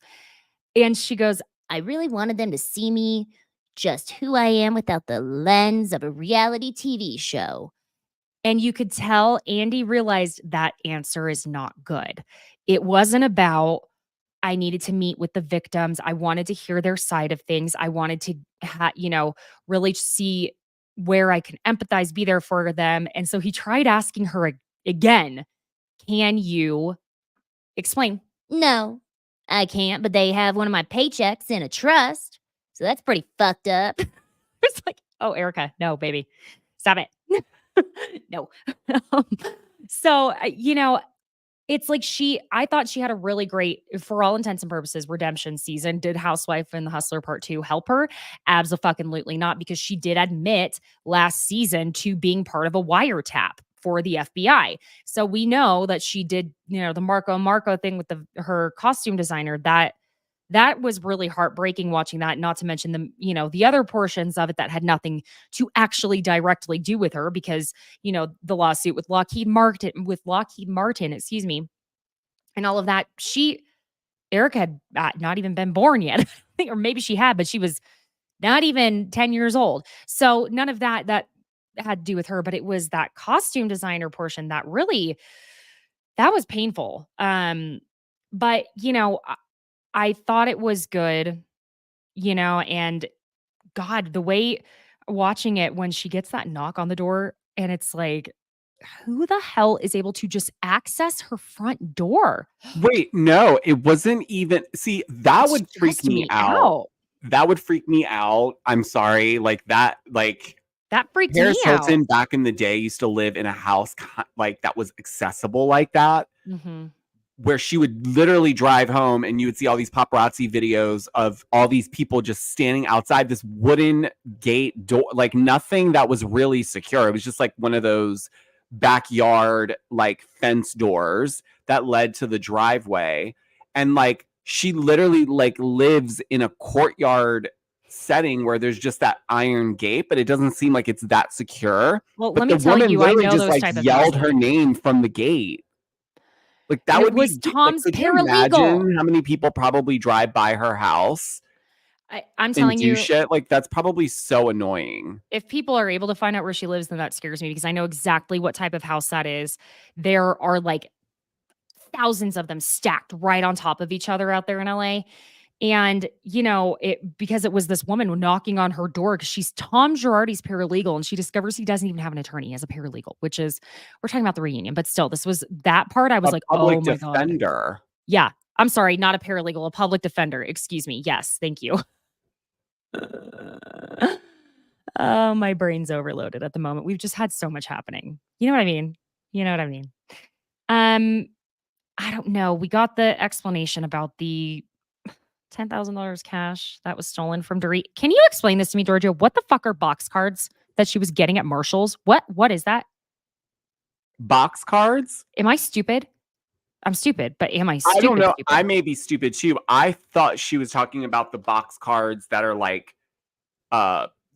And she goes, I really wanted them to see me just who I am without the lens of a reality TV show. and you could tell Andy realized that answer is not good. It wasn't about, I needed to meet with the victims. I wanted to hear their side of things. I wanted to, really see where I can empathize, be there for them. And so he tried asking her again, can you explain? No, I can't, but they have one of my paychecks in a trust. So that's pretty fucked up. It's like, oh, Erica, no, baby, stop it. No. So, it's like I thought she had a really great, for all intents and purposes, redemption season. Did Housewife and the Hustler Part 2 help her? Absolutely not, because she did admit last season to being part of a wiretap for the FBI. So we know that she did, the Marco thing with her costume designer. That was really heartbreaking watching that, not to mention the other portions of it that had nothing to actually directly do with her, because, the lawsuit with Lockheed Martin, excuse me, and all of that. Erica had not even been born yet, or maybe she had, but she was not even 10 years old. So none of that had to do with her, but it was that costume designer portion that was painful. But I thought it was good, and God, the way watching it when she gets that knock on the door and it's like, who the hell is able to just access her front door? Wait, no, it wasn't even. See, that would freak me out. That would freak me out. I'm sorry. That freaked Paris me out. Hilton back in the day used to live in a house that was accessible like that. Mm-hmm. Where she would literally drive home and you would see all these paparazzi videos of all these people just standing outside this wooden gate door, like nothing that was really secure. It was just like one of those backyard like fence doors that led to the driveway. And like she literally like lives in a courtyard setting where there's just that iron gate, but it doesn't seem like it's that secure. Well, but let me tell you, I know just those like type of yelled things. her name from the gate. Like that would was be Tom's could you paralegal. imagine how many people probably drive by her house? I'm telling you, shit. Like that's probably so annoying. If people are able to find out where she lives, then that scares me, because I know exactly what type of house that is. There are like thousands of them stacked right on top of each other out there in LA. And, because it was this woman knocking on her door because she's Tom Girardi's paralegal, and she discovers he doesn't even have an attorney as a paralegal, which is, we're talking about the reunion, but still, this was that part. I was like, oh my defender. God. Yeah. I'm sorry, not a paralegal, a public defender. Excuse me. Yes. Thank you. Oh, my brain's overloaded at the moment. We've just had so much happening. You know what I mean? I don't know. We got the explanation about the $10,000 cash that was stolen from Dorit. Can you explain this to me, Georgio? What the fuck are box cards that she was getting at Marshall's? What is that? Box cards? Am I stupid? I'm stupid, but am I stupid? I don't know. Stupid? I may be stupid too. I thought she was talking about the box cards that are like,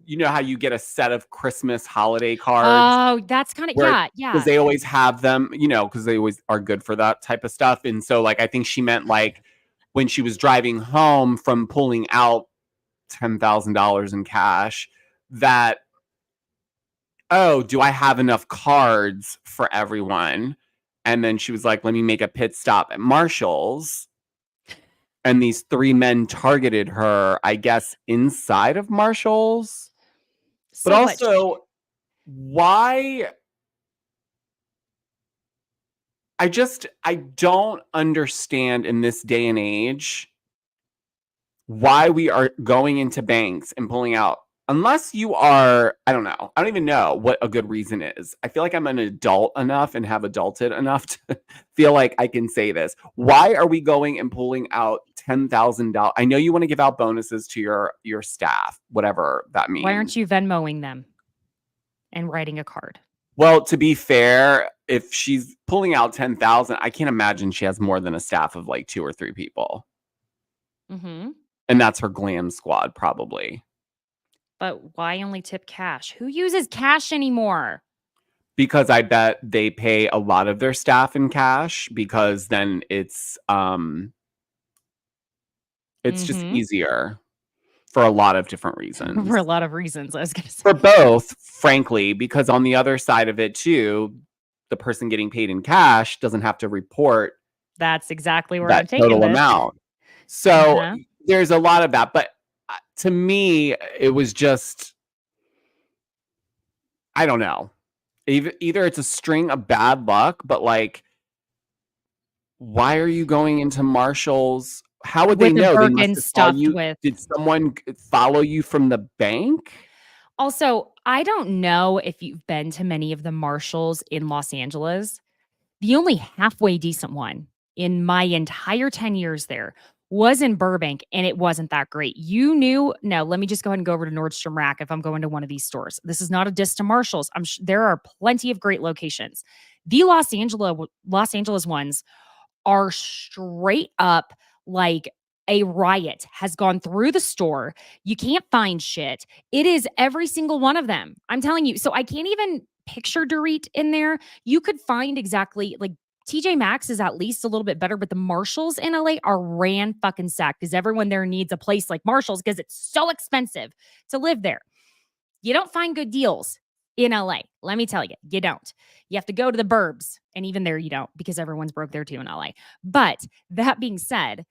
you know how you get a set of Christmas holiday cards? Oh, that's kind of, yeah. Because they always have them, because they always are good for that type of stuff. And so like, I think she meant like when she was driving home from pulling out $10,000 in cash that, oh, do I have enough cards for everyone? And then she was like, let me make a pit stop at Marshall's. And these three men targeted her, I guess, inside of Marshall's. But also, why? I don't understand in this day and age why we are going into banks and pulling out, unless you are, I don't know. I don't even know what a good reason is. I feel like I'm an adult enough and have adulted enough to feel like I can say this. Why are we going and pulling out $10,000? I know you want to give out bonuses to your staff, whatever that means. Why aren't you Venmoing them and writing a card? Well, to be fair, if she's pulling out 10,000, I can't imagine she has more than a staff of like 2 or 3 people. Mm-hmm. And that's her glam squad, probably. But why only tip cash? Who uses cash anymore? Because I bet they pay a lot of their staff in cash because then it's just easier for a lot of different reasons. For a lot of reasons, I was going to say. For both, frankly, because on the other side of it too, the person getting paid in cash doesn't have to report That's exactly where that I'm taking total this. amount. So there's a lot of that. But to me, it was just, I don't know. Either it's a string of bad luck, but like, why are you going into Marshall's? How would they With a know? They Birkin must have saw stuffed you. with- Did someone follow you from the bank? Also, I don't know if you've been to many of the Marshalls in Los Angeles. The only halfway decent one in my entire 10 years there was in Burbank, and it wasn't that great. You knew, no, let me just go ahead and go over to Nordstrom Rack if I'm going to one of these stores. This is not a diss to Marshalls. There are plenty of great locations. The Los Angeles ones are straight up like a riot has gone through the store. You can't find shit. It is every single one of them. I'm telling you. So I can't even picture Dorit in there. You could find exactly like TJ Maxx is at least a little bit better, but the Marshalls in LA are ran fucking sack because everyone there needs a place like Marshalls because it's so expensive to live there. You don't find good deals in LA. Let me tell you, you don't. You have to go to the burbs. And even there, you don't because everyone's broke there too in LA. But that being said,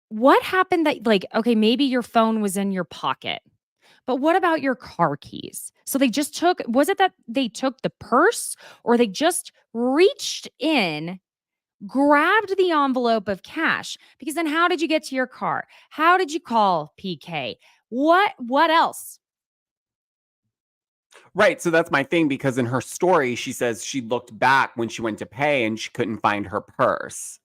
what happened that, like, okay, maybe your phone was in your pocket, but what about your car keys? So they just took, was it that they took the purse or they just reached in, grabbed the envelope of cash? Because then how did you get to your car? How did you call PK? What else? Right. So that's my thing, because in her story, she says she looked back when she went to pay and she couldn't find her purse.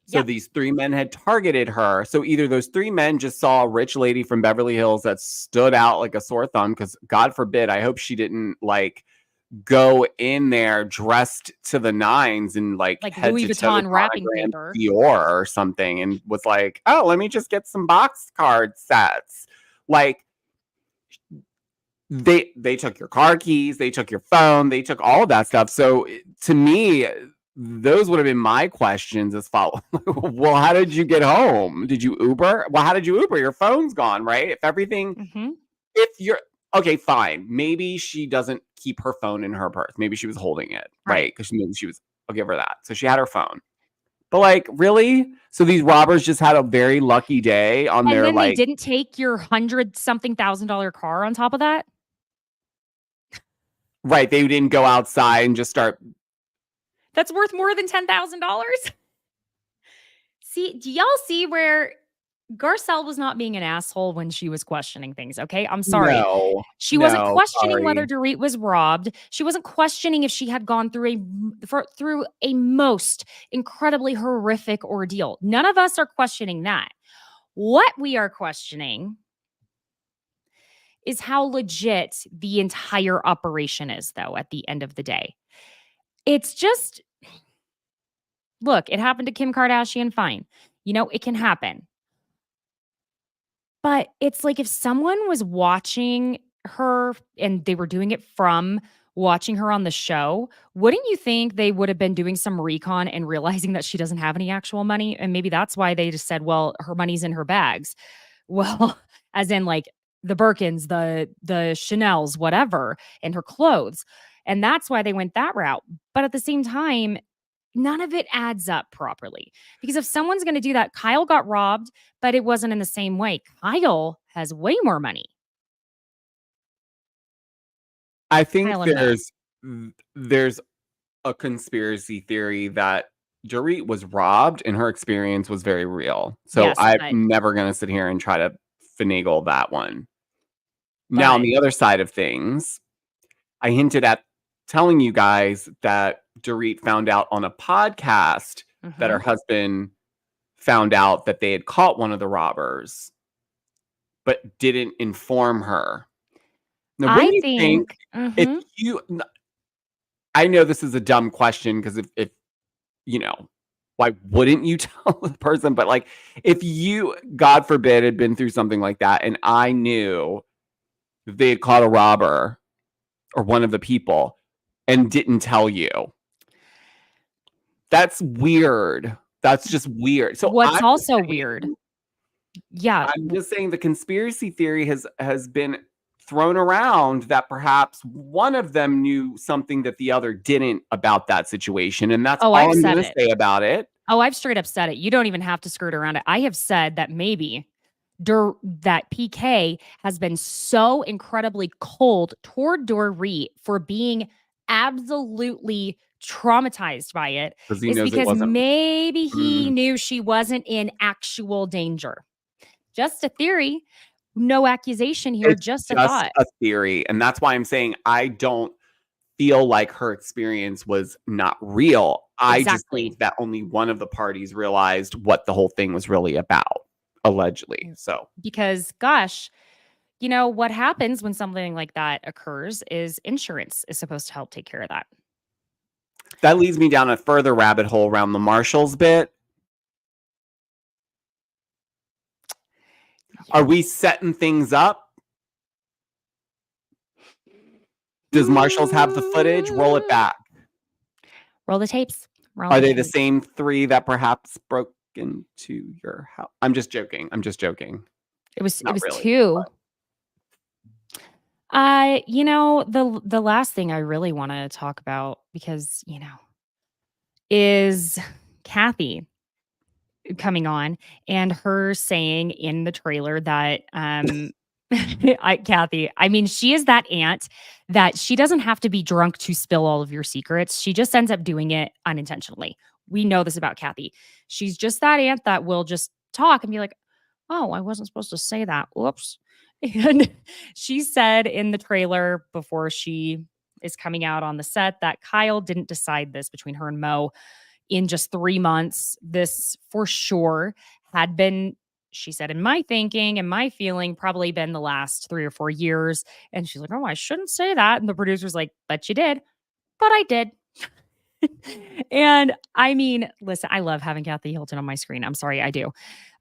So these 3 men had targeted her. So either those 3 men just saw a rich lady from Beverly Hills that stood out like a sore thumb, because God forbid, I hope she didn't like go in there dressed to the nines and like head Louis to Vuitton toe wrapping monogram paper. Dior or something, and was like, oh, let me just get some box card sets. Like, they took your car keys, they took your phone, they took all of that stuff. So to me, those would have been my questions as follow. Well, how did you get home? Did you Uber? Well, how did you Uber? Your phone's gone, right? If everything, if you're okay, fine. Maybe she doesn't keep her phone in her purse. Maybe she was holding it, right? Because maybe she was, I'll give her that. So she had her phone. But like, really? So these robbers just had a very lucky day on their, then like, they didn't take your $100,000 car on top of that? Right. They didn't go outside and just start. That's worth more than $10,000. See, do y'all see where Garcelle was not being an asshole when she was questioning things? Okay, I'm sorry. She wasn't questioning whether Dorit was robbed. She wasn't questioning if she had gone through a most incredibly horrific ordeal. None of us are questioning that. What we are questioning is how legit the entire operation is, though, at the end of the day. It's just, look, it happened to Kim Kardashian, fine. You know, it can happen. But it's like if someone was watching her and they were doing it from watching her on the show, wouldn't you think they would have been doing some recon and realizing that she doesn't have any actual money? And maybe that's why they just said, well, her money's in her bags. Well, as in like the Birkins, the Chanels, whatever, and her clothes. And that's why they went that route. But at the same time, none of it adds up properly. Because if someone's going to do that, Kyle got robbed, but it wasn't in the same way. Kyle has way more money. I think there's a conspiracy theory that Dorit was robbed and her experience was very real. So Yes, I'm never going to sit here and try to finagle that one. Now, on the other side of things, I hinted at telling you guys that Dorit found out on a podcast that her husband found out that they had caught one of the robbers, but didn't inform her. Now, I think if you, I know this is a dumb question because if you know, why wouldn't you tell the person? But like, if you, God forbid, had been through something like that, and I knew that they had caught a robber or one of the people and didn't tell you, that's weird. That's just weird. So What's also weird. Yeah. I'm just saying the conspiracy theory has been thrown around that perhaps one of them knew something that the other didn't about that situation. And that's all I've I'm said going to it. say about it. Oh, I've straight up said it. You don't even have to skirt around it. I have said that maybe that PK has been so incredibly cold toward Dorit for being absolutely traumatized by it Because he is knows it because wasn't. maybe he knew she wasn't in actual danger. Just a theory. No accusation here, It's just a thought. a theory. And that's why I'm saying I don't feel like her experience was not real. I just think that only one of the parties realized what the whole thing was really about, allegedly. So, because gosh, you know what happens when something like that occurs is insurance is supposed to help take care of that. that leads me down a further rabbit hole around the Marshalls bit. Are we setting things up? Does Marshalls have the footage? Roll it back. Roll the tapes. Are they the same three that perhaps broke into your house? I'm just joking. It was really, two. You know, the last thing I really want to talk about, because, you know, is Kathy coming on and her saying in the trailer that Kathy, I mean, she is that aunt that she doesn't have to be drunk to spill all of your secrets. She just ends up doing it unintentionally. We know this about Kathy. She's just that aunt that will just talk and be like, "Oh, I wasn't supposed to say that. Whoops." And she said in the trailer before she is coming out on the set that Kyle didn't decide this between her and Mo in just 3 months. This for sure had been, she said, in my thinking and my feeling, probably been the last 3 or 4 years. And she's like, "Oh, I shouldn't say that." And the producer's like, "But you did." But I did. And I mean, listen, I love having Kathy Hilton on my screen. I'm sorry, I do.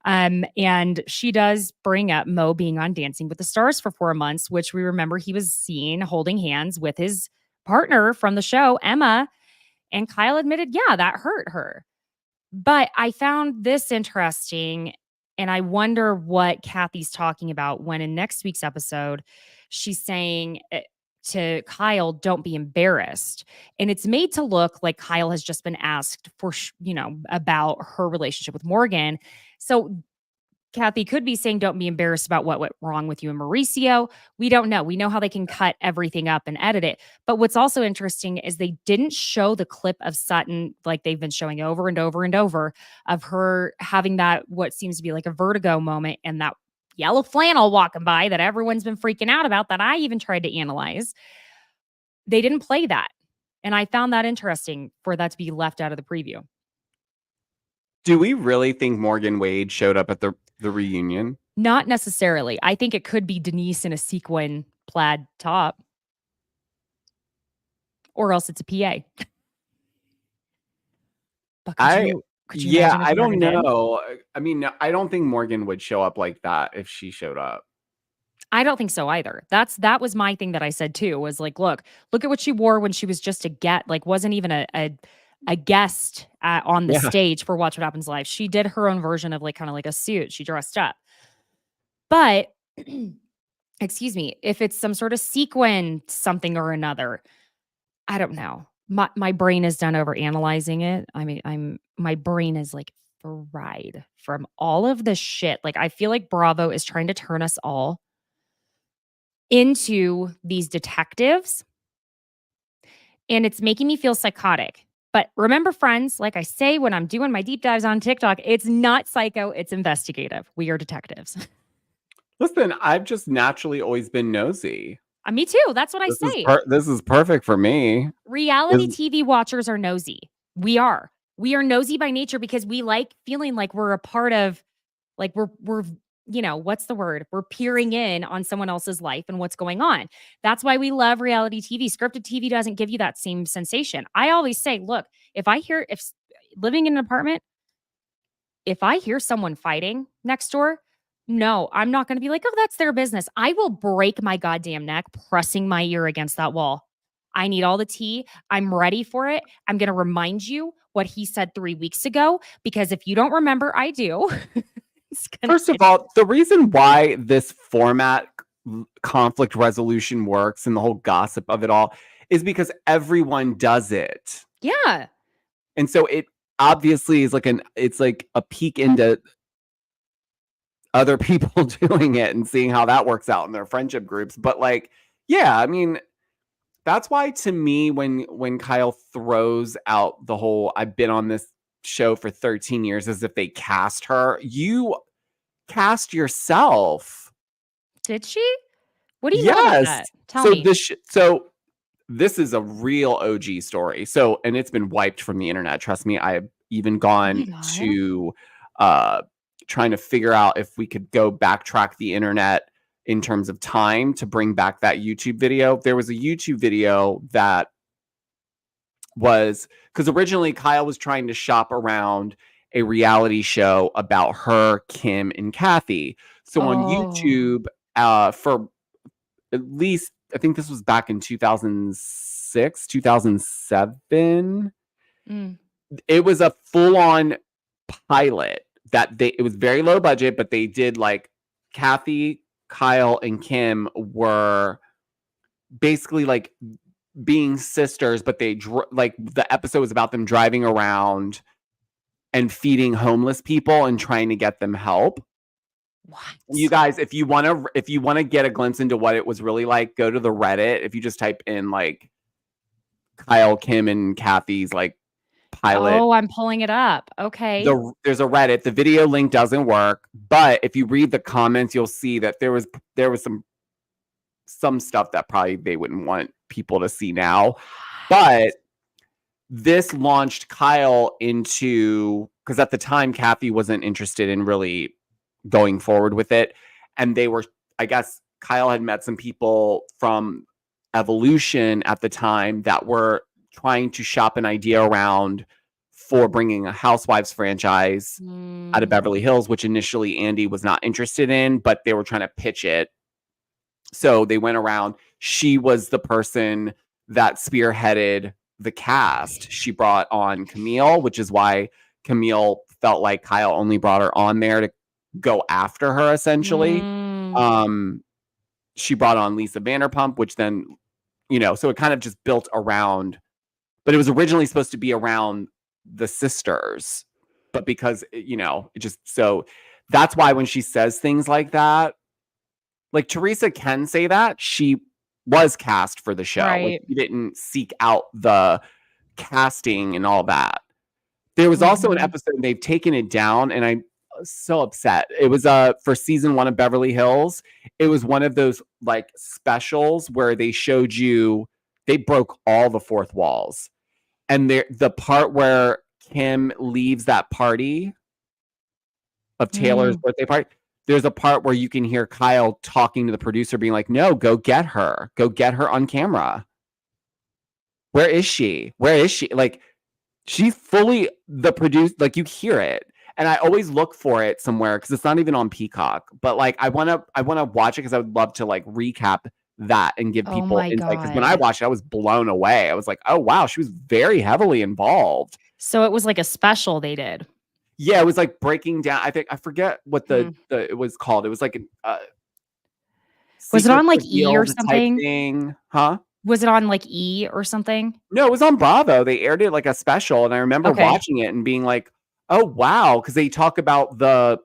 And she does bring up Mo being on Dancing with the Stars for 4 months, which we remember he was seen holding hands with his partner from the show, Emma. And Kyle admitted, yeah, that hurt her. But I found this interesting. And I wonder what Kathy's talking about when in next week's episode, she's saying to Kyle, "Don't be embarrassed." And it's made to look like Kyle has just been asked for, about her relationship with Morgan. So Kathy could be saying, "Don't be embarrassed about what went wrong with you and Mauricio." We don't know. We know how they can cut everything up and edit it. But what's also interesting is they didn't show the clip of Sutton like they've been showing over and over and over of her having that, what seems to be like a vertigo moment, and that yellow flannel walking by that everyone's been freaking out about that I even tried to analyze. They didn't play that. And I found that interesting for that to be left out of the preview. Do we really think Morgan Wade showed up at the reunion? Not necessarily. I think it could be Denise in a sequin plaid top. Or else it's a PA. But could you imagine if I don't Morgan did? know. I mean, I don't think Morgan would show up like that if she showed up. I don't think so either. That was my thing that I said too, was like, look at what she wore when she was just wasn't even a guest on the stage for Watch What Happens Live. She did her own version of like kind of like a suit. She dressed up. But excuse me, if it's some sort of sequin something or another, I don't know. My brain is done over analyzing it. I mean, my brain is like fried from all of this shit. Like, I feel like Bravo is trying to turn us all into these detectives, and it's making me feel psychotic. But remember, friends, like I say when I'm doing my deep dives on TikTok, it's not psycho, it's investigative. We are detectives. Listen, I've just naturally always been nosy. Me too. That's what I say. This is perfect for me. Reality TV watchers are nosy. We are nosy by nature because we like feeling like we're a part of, like we're what's the word? We're peering in on someone else's life and what's going on. That's why we love reality TV. Scripted TV doesn't give you that same sensation. I always say, look, if living in an apartment, if I hear someone fighting next door, no, I'm not going to be like, oh, that's their business. I will break my goddamn neck pressing my ear against that wall. I need all the tea. I'm ready for it. I'm going to remind you what he said 3 weeks ago, because if you don't remember, I do. First of all, the reason why this format conflict resolution works and the whole gossip of it all is because everyone does it. Yeah. And so it obviously is it's like a peek into other people doing it and seeing how that works out in their friendship groups. But like, yeah, I mean, that's why to me, when Kyle throws out the whole I've been on this show for 13 years as if they cast her, you cast yourself. Did she? What do you know about that? Tell me. So this is a real OG story. So, and it's been wiped from the internet. Trust me, I have even gone to trying to figure out if we could go backtrack the internet in terms of time to bring back that YouTube video. There was a YouTube video that was, because originally Kyle was trying to shop around a reality show about her, Kim, and Kathy. So on YouTube, for at least, I think this was back in 2006, 2007. It was a full-on pilot that it was very low budget, but they did like Kathy, Kyle, and Kim were basically like being sisters, but they like the episode was about them driving around and feeding homeless people and trying to get them help. What? You guys, if you want to get a glimpse into what it was really like, go to the Reddit. If you just type in like Kyle, Kim, and Kathy's like pilot. Oh, I'm pulling it up. Okay. There's a Reddit. The video link doesn't work, but if you read the comments, you'll see that there was some stuff that probably they wouldn't want people to see now. But this launched Kyle into, because at the time Kathy wasn't interested in really going forward with it, and they were, I guess Kyle had met some people from Evolution at the time that were trying to shop an idea around for bringing a Housewives franchise out of Beverly Hills, which initially Andy was not interested in, but they were trying to pitch it. So they went around. She was the person that spearheaded the cast. She brought on Camille, which is why Camille felt like Kyle only brought her on there to go after her, essentially. She brought on Lisa Vanderpump, which then, so it kind of just built around, but it was originally supposed to be around the sisters, but because, it just, so that's why when she says things like that, like Teresa can say that she was cast for the show. Right. Like, she didn't seek out the casting and all that. There was also an episode, they've taken it down, and I'm so upset. It was for season 1 of Beverly Hills. It was one of those like specials where they showed you, they broke all the fourth walls. And the part where Kim leaves that party of Taylor's birthday party, there's a part where you can hear Kyle talking to the producer being like, no, go get her on camera. Where is she? Like, she's fully the producer, like, you hear it. And I always look for it somewhere because it's not even on Peacock. But like, I want to watch it because I would love to like recap that and give people insight. Because when I watched it, I was blown away. I was like, oh wow, she was very heavily involved. So it was like a special they did. Yeah, it was like breaking down. I forget what the it was called. It was like was it on like E or something? Thing. Huh? Was it on like E or something? No, it was on Bravo. They aired it like a special, and I remember watching it and being like, oh wow, because they talk about the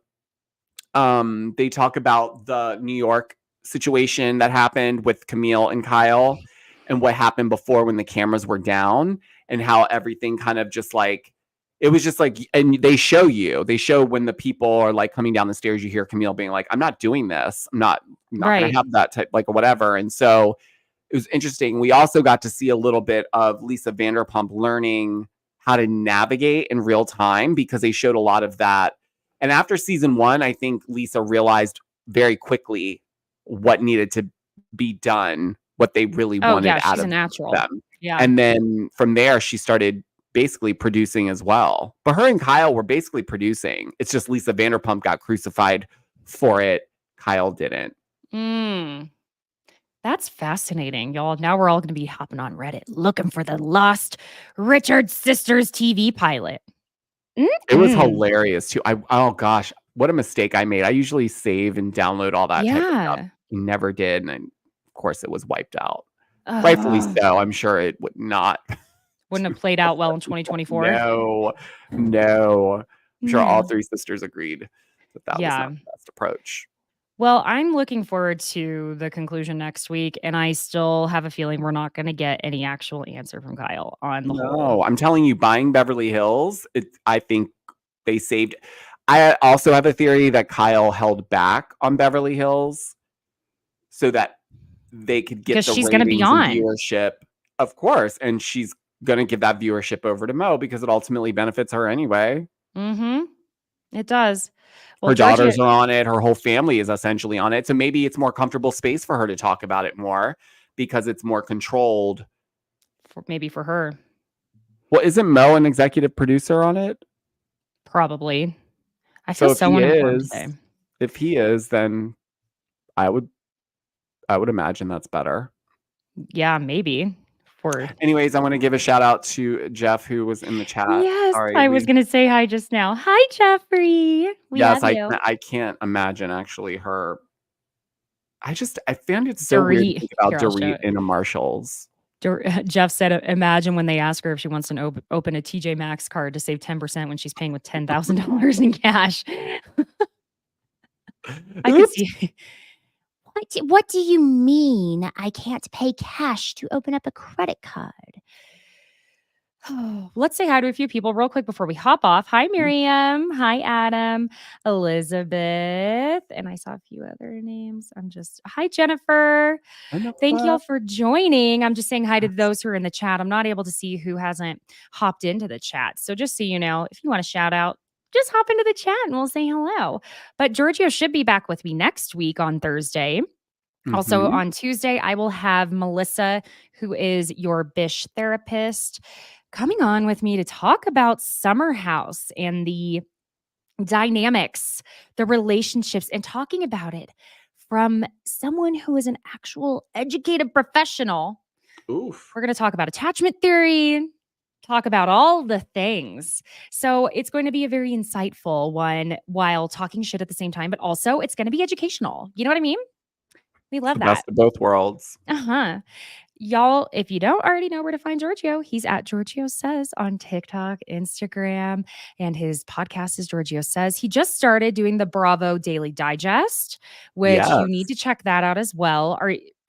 New York situation that happened with Camille and Kyle and what happened before when the cameras were down, and how everything kind of just like, it was just like, and they show when the people are like coming down the stairs, you hear Camille being like, I'm not doing this. I'm not gonna have that type, like, whatever. And so it was interesting. We also got to see a little bit of Lisa Vanderpump learning how to navigate in real time, because they showed a lot of that And after season 1, I think Lisa realized very quickly what needed to be done, what they really wanted out she's a of natural. them. Yeah. And then from there, she started basically producing as well. But her and Kyle were basically producing. It's just Lisa Vanderpump got crucified for it. Kyle didn't. That's fascinating, y'all. Now we're all going to be hopping on Reddit looking for the lost Richard Sisters TV pilot. It was hilarious too. Oh gosh, what a mistake I made. I usually save and download all that type of stuff. Never did. And of course it was wiped out. Rightfully so. I'm sure it would not. Wouldn't have played out well in 2024. No. I'm sure all 3 sisters agreed that was not the best approach. Well, I'm looking forward to the conclusion next week, and I still have a feeling we're not going to get any actual answer from Kyle on the whole. No, I'm telling you, buying Beverly Hills, I think they saved. I also have a theory that Kyle held back on Beverly Hills so that they could get the she's going to be on viewership, of course, and she's going to give that viewership over to Mo because it ultimately benefits her anyway. It does. Well, her daughters are on it. Her whole family is essentially on it. So maybe it's more comfortable space for her to talk about it more because it's more controlled. Maybe for her. Well, isn't Mo an executive producer on it? Probably. I feel so uninformed today. If he is, then I would imagine that's better. Yeah, maybe. Anyways, I want to give a shout out to Jeff who was in the chat. Yes, I was going to say hi just now. Hi, Jeffrey. I can't imagine actually her. I found it so weird to think about Dorit in a Marshalls. Jeff said, imagine when they ask her if she wants to open a TJ Maxx card to save 10% when she's paying with $10,000 in cash. I can see. What do you mean I can't pay cash to open up a credit card? Let's say hi to a few people real quick before we hop off. Hi, Miriam. Hi, Adam. Elizabeth. And I saw a few other names. Hi, Jennifer. Thank y'all for joining. I'm just saying hi to those who are in the chat. I'm not able to see who hasn't hopped into the chat. So just so you know, if you want to shout out, just hop into the chat and we'll say hello. But Georgio should be back with me next week on Thursday. Also on Tuesday, I will have Melissa, who is your Bish therapist, coming on with me to talk about Summer House and the dynamics, the relationships, and talking about it from someone who is an actual educated professional. Oof. We're going to talk about attachment theory, talk about all the things. So it's going to be a very insightful one while talking shit at the same time, but also it's going to be educational. You know what I mean? We love that. Best of both worlds. Y'all, if you don't already know where to find Georgio, he's at Georgio Says on TikTok, Instagram, and his podcast is Georgio Says. He just started doing the Bravo Daily Digest, which you need to check that out as well.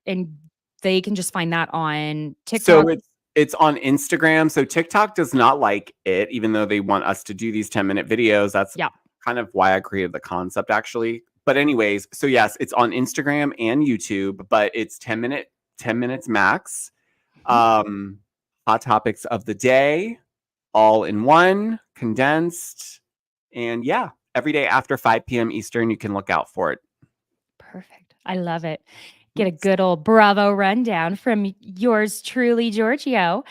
And they can just find that on TikTok. So it's on Instagram. So TikTok does not like it, even though they want us to do these 10-minute videos. That's kind of why I created the concept, actually. But anyways, so yes, it's on Instagram and YouTube, but it's 10 minutes max. Hot topics of the day, all in one, condensed. And yeah, every day after 5 p.m. Eastern, you can look out for it. Perfect. I love it. Get a good old Bravo rundown from yours truly, Georgio.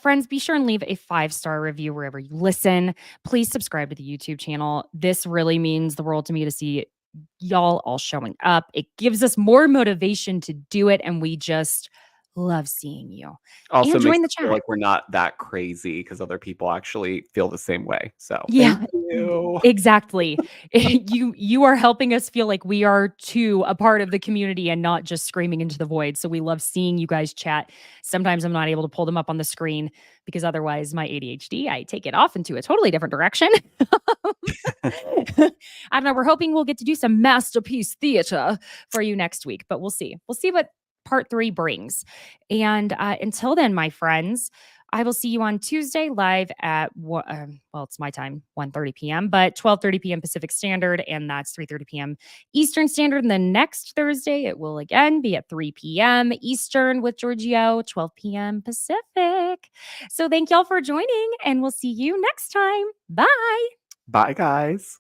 Friends, be sure and leave a 5-star review wherever you listen. Please subscribe to the YouTube channel. This really means the world to me to see y'all all showing up. It gives us more motivation to do it, and we just love seeing you. Also and join makes the chat. Feel like we're not that crazy because other people actually feel the same way. So yeah, exactly. You are helping us feel like we are too a part of the community and not just screaming into the void. So we love seeing you guys chat. Sometimes I'm not able to pull them up on the screen because otherwise my ADHD, I take it off into a totally different direction. I don't know. We're hoping we'll get to do some masterpiece theater for you next week, but we'll see. We'll see what part 3 brings. And until then, my friends, I will see you on Tuesday live at, it's my time, 1:30 p.m., but 12:30 p.m. Pacific Standard, and that's 3:30 p.m. Eastern Standard. And then next Thursday, it will again be at 3 p.m. Eastern with Georgio, 12 p.m. Pacific. So thank y'all for joining, and we'll see you next time. Bye. Bye, guys.